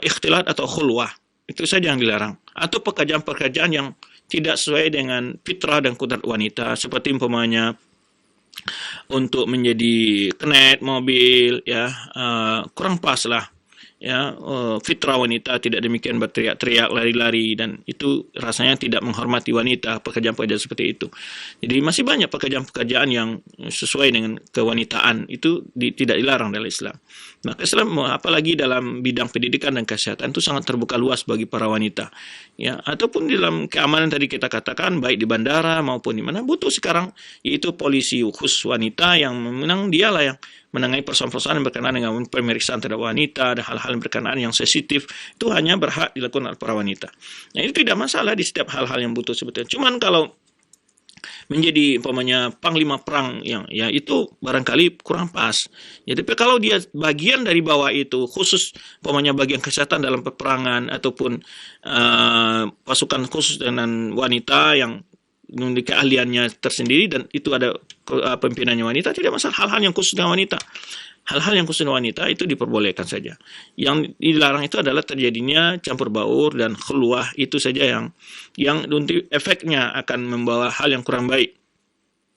ikhtilat atau khulwah. Itu saja yang dilarang. Atau pekerjaan-pekerjaan yang tidak sesuai dengan fitrah dan kodrat wanita, seperti umpamanya untuk menjadi kenet mobil, ya, kurang pas lah. Ya, fitrah wanita tidak demikian berteriak-teriak, lari-lari, dan itu rasanya tidak menghormati wanita, pekerjaan-pekerjaan seperti itu. Jadi masih banyak pekerjaan-pekerjaan yang sesuai dengan kewanitaan itu tidak dilarang dalam Islam. Maka Islam, apalagi dalam bidang pendidikan dan kesehatan, itu sangat terbuka luas bagi para wanita. Ya, ataupun dalam keamanan tadi kita katakan, baik di bandara maupun di mana butuh sekarang, yaitu polisi khusus wanita yang memang dialah yang menangani persoalan-persoalan yang berkenaan dengan pemeriksaan terhadap wanita dan hal-hal yang berkenaan yang sensitif, itu hanya berhak dilakukan oleh para wanita. Nah, itu tidak masalah di setiap hal-hal yang butuh sebetulnya. Cuman kalau menjadi umpamanya panglima perang yang ya itu barangkali kurang pas. Ya, tapi kalau dia bagian dari bawah itu, khusus umpamanya bagian kesehatan dalam peperangan ataupun pasukan khusus dengan wanita yang memiliki keahliannya tersendiri dan itu ada pimpinannya wanita, tidak masalah. Hal-hal yang khusus dengan wanita, hal-hal yang khusus dengan wanita itu diperbolehkan saja. Yang dilarang itu adalah terjadinya campur baur dan khulwah, itu saja yang untuk efeknya akan membawa hal yang kurang baik.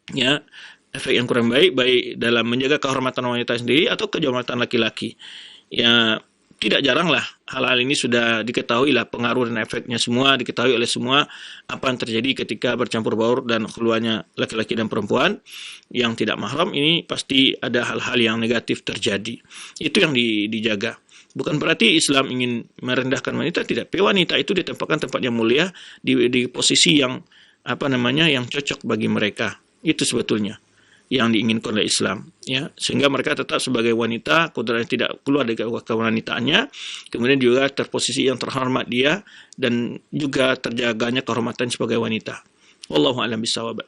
Ya, efek yang kurang baik dalam menjaga kehormatan wanita sendiri atau kehormatan laki-laki. Ya, tidak jarang lah hal-hal ini sudah diketahui lah, pengaruh dan efeknya semua diketahui oleh semua, apa yang terjadi ketika bercampur baur dan keluarnya laki-laki dan perempuan yang tidak mahram, ini pasti ada hal-hal yang negatif terjadi. Itu yang dijaga. Bukan berarti Islam ingin merendahkan wanita, tidak. Wanita itu ditempatkan tempat yang mulia, di posisi yang yang cocok bagi mereka. Itu sebetulnya yang diinginkan oleh Islam, ya, sehingga mereka tetap sebagai wanita, kodratnya tidak keluar dari kewanitaannya, kemudian juga terposisi yang terhormat dia dan juga terjaganya kehormatan sebagai wanita. Wallahu a'lam bishawab.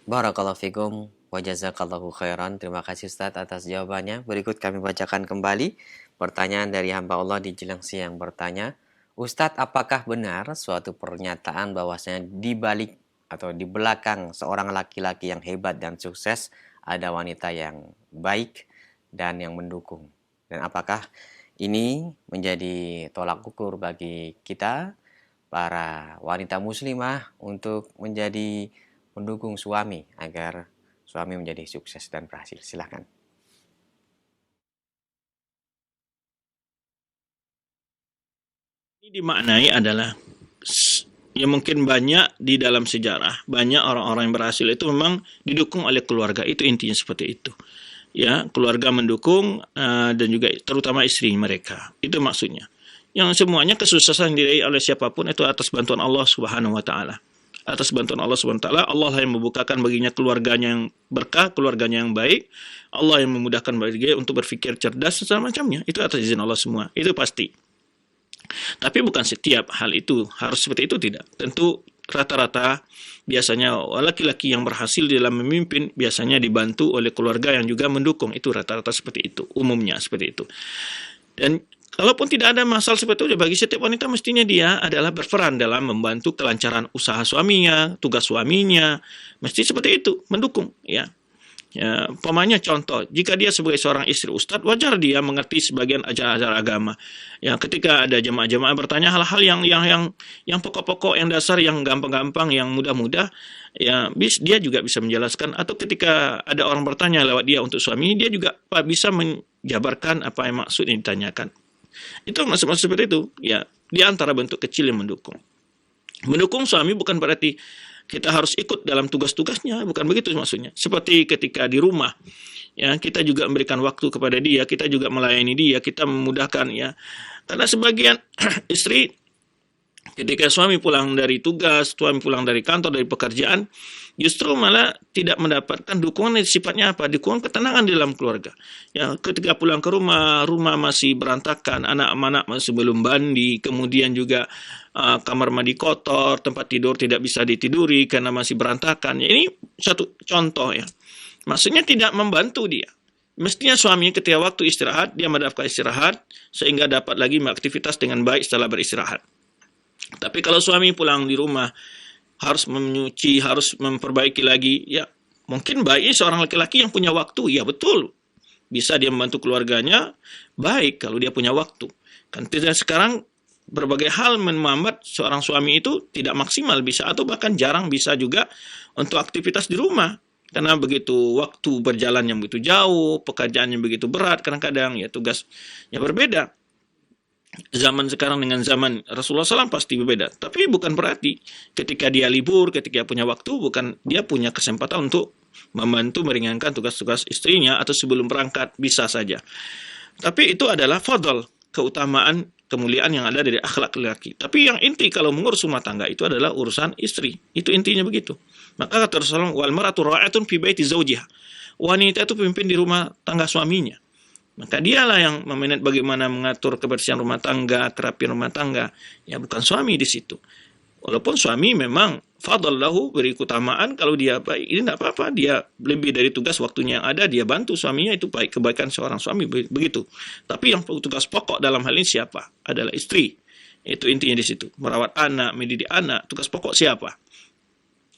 Barakallahu fikum wa jazakallahu khairan. Terima kasih Ustaz atas jawabannya. Berikut kami bacakan kembali pertanyaan dari hamba Allah di Jelengsi yang bertanya, Ustadz, apakah benar suatu pernyataan bahwasanya di balik atau di belakang seorang laki-laki yang hebat dan sukses ada wanita yang baik dan yang mendukung? Dan apakah ini menjadi tolak ukur bagi kita para wanita muslimah untuk menjadi mendukung suami agar suami menjadi sukses dan berhasil? Silakan. Ini dimaknai adalah ya, mungkin banyak di dalam sejarah, banyak orang-orang yang berhasil itu memang didukung oleh keluarga. Itu intinya seperti itu. Ya, keluarga mendukung dan juga terutama istri mereka. Itu maksudnya. Yang semuanya kesuksesan diraih oleh siapapun itu atas bantuan Allah Subhanahu wa taala. Atas bantuan Allah Subhanahu wa taala, Allah yang membukakan baginya keluarganya yang berkah, keluarganya yang baik. Allah yang memudahkan baginya untuk berpikir cerdas dan segala macamnya. Itu atas izin Allah semua. Itu pasti. Tapi bukan setiap hal itu harus seperti itu, tidak. Tentu rata-rata biasanya laki-laki yang berhasil dalam memimpin biasanya dibantu oleh keluarga yang juga mendukung. Itu rata-rata seperti itu, umumnya seperti itu. Dan kalaupun tidak ada masalah seperti itu, bagi setiap wanita mestinya dia adalah berperan dalam membantu kelancaran usaha suaminya, tugas suaminya, mesti seperti itu, mendukung, ya. Ya, umpamanya contoh, jika dia sebagai seorang istri ustadz, wajar dia mengerti sebagian ajaran agama. Ya, ketika ada jemaah-jemaah bertanya hal-hal yang pokok-pokok, yang dasar, yang gampang-gampang, yang mudah-mudah, ya, dia juga bisa menjelaskan. Atau ketika ada orang bertanya lewat dia untuk suami, dia juga bisa menjabarkan apa yang maksud yang ditanyakan. Itu maksud seperti itu. Ya, di antara bentuk kecil yang mendukung. Mendukung suami bukan berarti kita harus ikut dalam tugas-tugasnya, bukan begitu maksudnya. Seperti ketika di rumah, ya, kita juga memberikan waktu kepada dia, kita juga melayani dia, kita memudahkan, ya. Karena sebagian istri ketika suami pulang dari tugas, suami pulang dari kantor, dari pekerjaan, justru malah tidak mendapatkan dukungan yang sifatnya apa? Dukungan ketenangan di dalam keluarga. Ya, ketika pulang ke rumah masih berantakan, anak-anak masih belum mandi, kemudian juga kamar mandi kotor, tempat tidur tidak bisa ditiduri karena masih berantakan. Ya, ini satu contoh, ya. Maksudnya tidak membantu dia. Mestinya suami ketika waktu istirahat, dia mendapatkan istirahat sehingga dapat lagi beraktivitas dengan baik setelah beristirahat. Tapi kalau suami pulang di rumah harus menyuci, harus memperbaiki lagi, ya mungkin baiknya seorang laki-laki yang punya waktu, ya betul. Bisa dia membantu keluarganya, baik kalau dia punya waktu. Kan tidak sekarang berbagai hal membuat seorang suami itu tidak maksimal bisa, atau bahkan jarang bisa juga untuk aktivitas di rumah. Karena begitu waktu berjalan yang begitu jauh, pekerjaan yang begitu berat, kadang-kadang ya tugasnya berbeda. Zaman sekarang dengan zaman Rasulullah SAW pasti berbeda. Tapi bukan berarti ketika dia libur, ketika dia punya waktu, bukan dia punya kesempatan untuk membantu meringankan tugas-tugas istrinya atau sebelum berangkat, bisa saja. Tapi itu adalah fadl, keutamaan, kemuliaan yang ada dari akhlak lelaki. Tapi yang inti kalau mengurus rumah tangga itu adalah urusan istri. Itu intinya begitu. Maka kata Rasulullah, wal mar'atu ra'atun fi baiti zawjiha. Wanita itu pemimpin di rumah tangga suaminya. Maka dialah yang memanage bagaimana mengatur kebersihan rumah tangga, kerapian rumah tangga. Ya bukan suami di situ. Walaupun suami memang fadl lahu, beri keutamaan, kalau dia baik, ini tidak apa-apa, dia lebih dari tugas waktunya yang ada, dia bantu suaminya, itu baik, kebaikan seorang suami, begitu. Tapi yang tugas pokok dalam hal ini siapa? Adalah istri. Itu intinya di situ. Merawat anak, mendidik anak, tugas pokok siapa?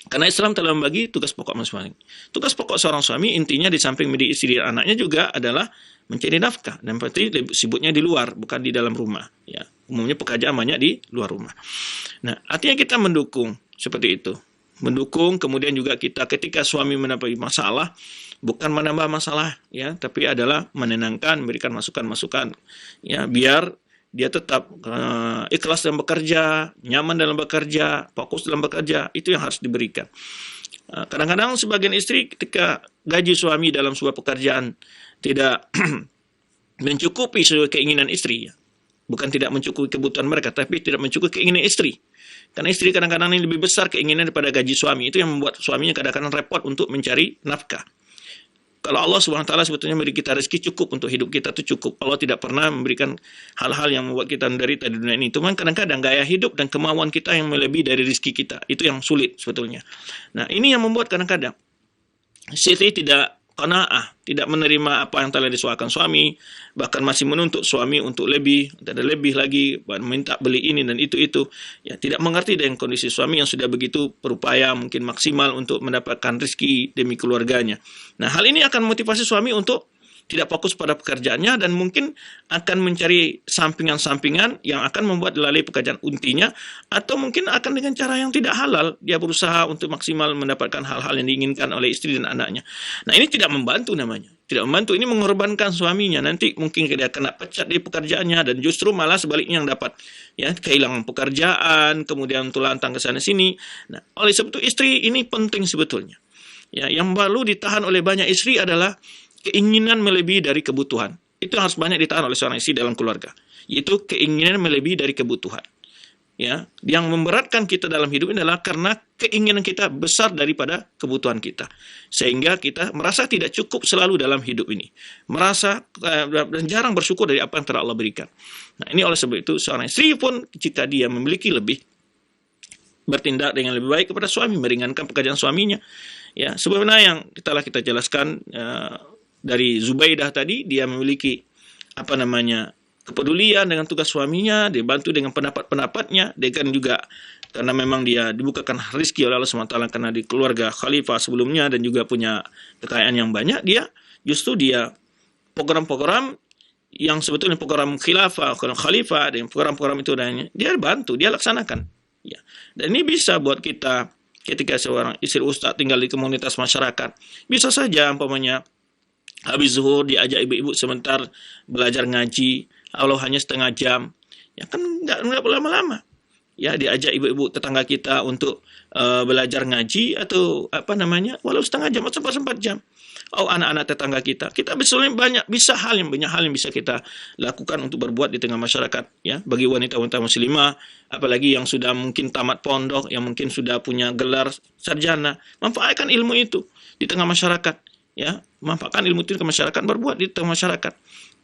Karena Islam telah membagi tugas pokok masing-masing. Tugas pokok seorang suami intinya di samping mendidik istri dan anaknya juga adalah mencari nafkah. Dan pasti sibuknya di luar, bukan di dalam rumah. Ya, umumnya pekerjaan banyak di luar rumah. Nah, artinya kita mendukung seperti itu. Mendukung, kemudian juga kita ketika suami mendapat masalah, bukan menambah masalah, ya, tapi adalah menenangkan, memberikan masukan-masukan, ya, biar dia tetap ikhlas dalam bekerja, nyaman dalam bekerja, fokus dalam bekerja, itu yang harus diberikan. Kadang-kadang sebagian istri ketika gaji suami dalam sebuah pekerjaan tidak mencukupi sesuai keinginan istri, ya. Bukan tidak mencukupi kebutuhan mereka, tapi tidak mencukupi keinginan istri. Karena istri kadang-kadang ini lebih besar keinginan daripada gaji suami. Itu yang membuat suaminya kadang-kadang repot untuk mencari nafkah. Kalau Allah SWT sebetulnya memberi kita rezeki cukup untuk hidup kita itu cukup. Allah tidak pernah memberikan hal-hal yang membuat kita menderita di dunia ini. Cuman kadang-kadang gaya hidup dan kemauan kita yang melebihi dari rezeki kita. Itu yang sulit sebetulnya. Nah, ini yang membuat kadang-kadang istri tidak qanaah, tidak menerima apa yang telah disuakan suami, bahkan masih menuntut suami untuk lebih, dan lebih lagi, minta beli ini dan itu. Ya, tidak mengerti dengan kondisi suami yang sudah begitu berupaya mungkin maksimal untuk mendapatkan rezeki demi keluarganya. Nah, hal ini akan motivasi suami untuk tidak fokus pada pekerjaannya dan mungkin akan mencari sampingan-sampingan yang akan membuat lalai pekerjaan intinya, atau mungkin akan dengan cara yang tidak halal dia berusaha untuk maksimal mendapatkan hal-hal yang diinginkan oleh istri dan anaknya. Nah, ini tidak membantu namanya. Tidak membantu, ini mengorbankan suaminya. Nanti mungkin dia kena pecat di pekerjaannya dan justru malah sebaliknya yang dapat, ya, kehilangan pekerjaan, kemudian tulantang ke sana sini. Nah, oleh sebab itu istri ini penting sebetulnya. Ya, yang perlu ditahan oleh banyak istri adalah keinginan melebihi dari kebutuhan. Itu harus banyak ditahan oleh seorang istri dalam keluarga. Yaitu keinginan melebihi dari kebutuhan. Ya, yang memberatkan kita dalam hidup ini adalah karena keinginan kita besar daripada kebutuhan kita. Sehingga kita merasa tidak cukup selalu dalam hidup ini. Merasa dan jarang bersyukur dari apa yang telah Allah berikan. Nah, ini oleh sebab itu seorang istri pun jika dia memiliki lebih, bertindak dengan lebih baik kepada suami, meringankan pekerjaan suaminya. Ya, sebenarnya yang telah kita jelaskan dari Zubaidah tadi, dia memiliki kepedulian dengan tugas suaminya, dia bantu dengan pendapat-pendapatnya, dia kan juga karena memang dia dibukakan rezeki oleh Allah SWT karena di keluarga khalifah sebelumnya dan juga punya kekayaan yang banyak, dia program-program yang sebetulnya program khilafah, program khalifah, dan program-program itu dan dia bantu, dia laksanakan. Ya. Dan ini bisa buat kita ketika seorang istri ustaz tinggal di komunitas masyarakat, bisa saja umpamanya habis zuhur diajak ibu-ibu sebentar belajar ngaji, Allah hanya setengah jam, ya kan nggak lama-lama. Ya, diajak ibu-ibu tetangga kita untuk belajar ngaji atau walau setengah jam atau sempat jam. Oh, anak-anak tetangga kita banyak banyak hal yang bisa kita lakukan untuk berbuat di tengah masyarakat, ya, bagi wanita-wanita muslimah, apalagi yang sudah mungkin tamat pondok, yang mungkin sudah punya gelar sarjana, manfaatkan ilmu itu di tengah masyarakat. Ya, manfaatkan ilmu itu ke masyarakat, berbuat di tengah masyarakat.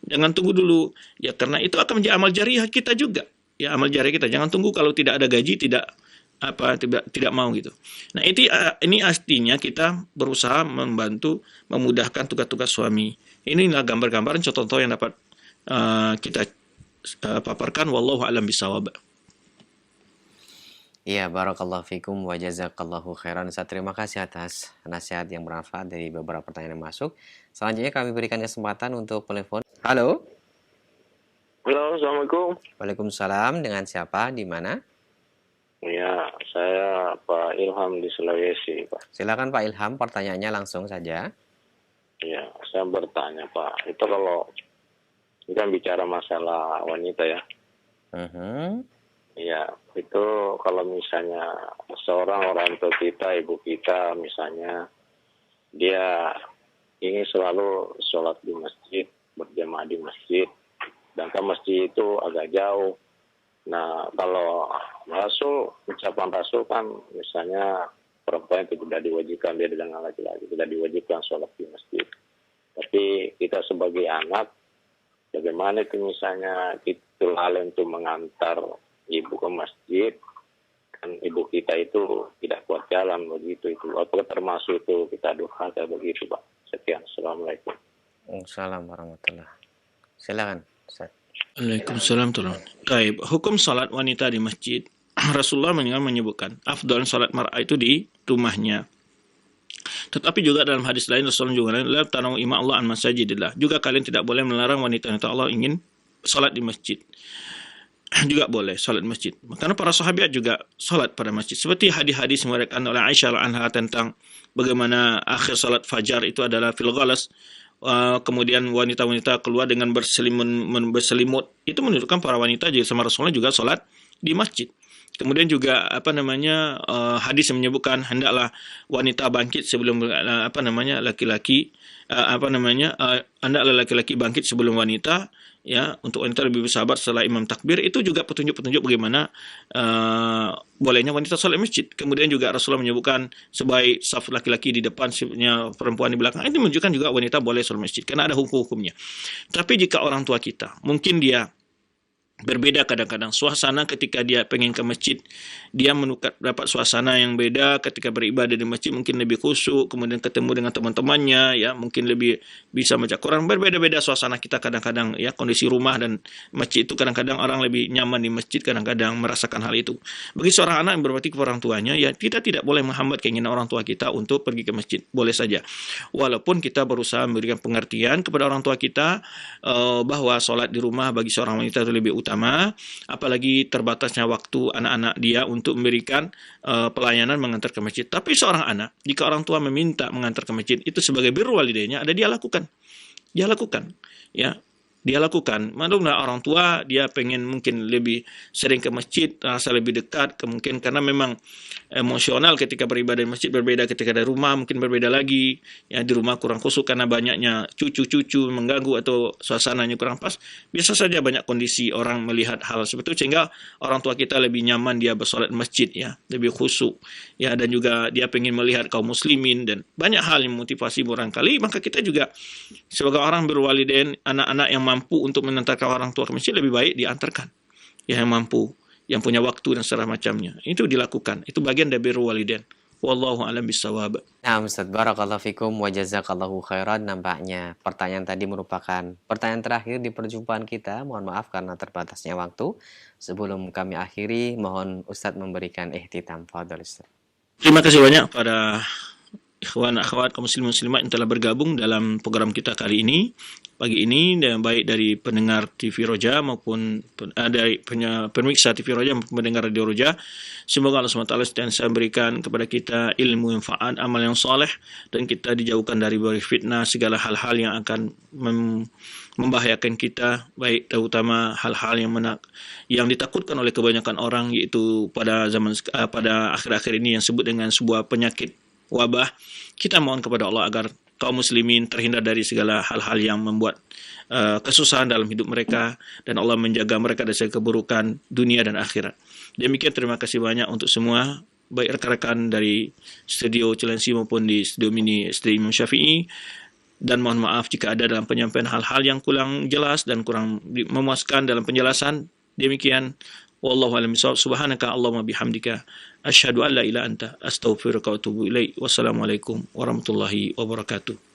Jangan tunggu dulu, ya, karena itu akan menjadi amal jariah kita juga. Ya, amal jariah kita. Jangan tunggu kalau tidak ada gaji, tidak mau gitu. Nah, ini artinya kita berusaha membantu memudahkan tugas-tugas suami. Inilah gambar-gambaran contoh-contoh yang dapat kita paparkan. Wallahu a'lam bishawab. Iya, barakallahu fikum wa jazakallahu khairan. Saya terima kasih atas nasihat yang bermanfaat dari beberapa pertanyaan yang masuk. Selanjutnya kami berikan kesempatan untuk telepon. Halo. Halo, Assalamualaikum. Waalaikumsalam. Dengan siapa? Di mana? Ya, saya Pak Ilham di Sulawesi, Pak. Silakan Pak Ilham, pertanyaannya langsung saja. Ya, saya bertanya, Pak. Itu kalau kita kan bicara masalah wanita ya. Ya, itu kalau misalnya seorang orang tua kita, ibu kita misalnya, dia ingin selalu sholat di masjid, berjamaah di masjid, sedangkan masjid itu agak jauh. Nah, kalau ucapan Rasul kan misalnya perempuan itu tidak diwajibkan, dia dengan laki-laki tidak diwajibkan sholat di masjid. Tapi kita sebagai anak, bagaimana itu misalnya kita lalai untuk mengantar ibu ke masjid, kan ibu kita itu tidak kuat jalan begitu itu. Apakah termasuk itu kita durhaka begitu, Pak? Sekian, Assalamualaikum. Waalaikumsalam warahmatullahi. Silakan, Ustaz. Waalaikumsalam warahmatullahi wabarakatuh. Baik, hukum salat wanita di masjid. Rasulullah menyebutkan afdal salat mar'ah itu di rumahnya. Tetapi juga dalam hadis lain Rasulullah juga la tanawu ima Allah an masajidillah. Juga kalian tidak boleh melarang wanita-wanita Allah ingin salat di masjid. Juga boleh salat di masjid. Karena para sahabat juga salat pada masjid. Seperti hadis-hadis diriwayatkan oleh Aisyah anha tentang bagaimana akhir salat fajar itu adalah fil ghalas. Kemudian wanita-wanita keluar dengan berselimut. Itu menunjukkan para wanita juga sama Rasulullah juga salat di masjid. Kemudian juga hadis yang menyebutkan hendaklah wanita bangkit sebelum laki-laki hendaklah laki-laki bangkit sebelum wanita, ya, untuk wanita lebih bersabar setelah imam takbir. Itu juga petunjuk-petunjuk bagaimana bolehnya wanita salat masjid. Kemudian juga Rasulullah menyebutkan sebaik saf laki-laki di depan, safnya perempuan di belakang. Itu menunjukkan juga wanita boleh salat masjid karena ada hukum-hukumnya. Tapi jika orang tua kita mungkin dia berbeda kadang-kadang suasana ketika dia pengen ke masjid, dia dapat suasana yang beda ketika beribadah di masjid, mungkin lebih khusyuk, kemudian ketemu dengan teman-temannya, ya, mungkin lebih bisa baca Quran. Berbeda-beda suasana kita kadang-kadang, ya, kondisi rumah dan masjid itu kadang-kadang orang lebih nyaman di masjid, kadang-kadang merasakan hal itu. Bagi seorang anak yang berbakti kepada orang tuanya, ya, kita tidak boleh menghambat keinginan orang tua kita untuk pergi ke masjid, boleh saja. Walaupun kita berusaha memberikan pengertian kepada orang tua kita bahwa sholat di rumah bagi seorang wanita itu lebih utama, apalagi terbatasnya waktu anak-anak dia untuk memberikan pelayanan mengantar ke masjid. Tapi seorang anak, jika orang tua meminta mengantar ke masjid, itu sebagai birrul walidaynya, ada dia lakukan. Dia lakukan, ya. Dia lakukan. Maklumlah orang tua dia pengen mungkin lebih sering ke masjid, rasa lebih dekat, mungkin karena memang emosional ketika beribadah di masjid berbeda ketika dari rumah, mungkin berbeda lagi. Ya, di rumah kurang khusyuk karena banyaknya cucu-cucu mengganggu atau suasananya kurang pas. Biasa saja banyak kondisi orang melihat hal seperti itu sehingga orang tua kita lebih nyaman dia bersolat di masjid, ya, lebih khusyuk. Ya, dan juga dia pengen melihat kaum muslimin dan banyak hal yang memotivasi barangkali, maka kita juga sebagai orang berwalidain, anak-anak yang mampu untuk mengantarkan orang tua ke masjid lebih baik diantarkan. Ya, yang mampu, yang punya waktu dan segala macamnya. Itu dilakukan. Itu bagian dari birrul walidain. Wallahu a'lam bishawab. Nah, Ustaz, barakallahu fikum wa jazakallahu khairan. Nampaknya pertanyaan tadi merupakan pertanyaan terakhir di perjumpaan kita. Mohon maaf karena terbatasnya waktu. Sebelum kami akhiri, mohon Ustaz memberikan ihtitam. Fadhal, Ustaz. Terima kasih banyak pada ikhwan akhwat kaum muslimin yang telah bergabung dalam program kita kali ini, pagi ini, dan baik dari pendengar TV Roja maupun dari pemirsa TV Roja maupun pendengar Radio Roja. Semoga Allah SWT senantiasa memberikan kepada kita ilmu yang manfaat, amal yang soleh, dan kita dijauhkan dari fitnah segala hal-hal yang akan membahayakan kita, baik terutama hal-hal yang ditakutkan oleh kebanyakan orang, yaitu pada akhir-akhir ini yang disebut dengan sebuah penyakit wabah. Kita mohon kepada Allah agar kaum muslimin terhindar dari segala hal-hal yang membuat kesusahan dalam hidup mereka, dan Allah menjaga mereka dari segala keburukan dunia dan akhirat. Demikian, terima kasih banyak untuk semua, baik rekan-rekan dari studio Cilengsi maupun di studio mini Studio Imam Syafi'i, dan mohon maaf jika ada dalam penyampaian hal-hal yang kurang jelas dan kurang memuaskan dalam penjelasan. Demikian, wallahu a'lam bishawab. Subhanaka Allahumma bihamdika asyhadu an la ilaha illa anta astaghfiruka wa atubu ilaik. Wassalamualaikum warahmatullahi wabarakatuh.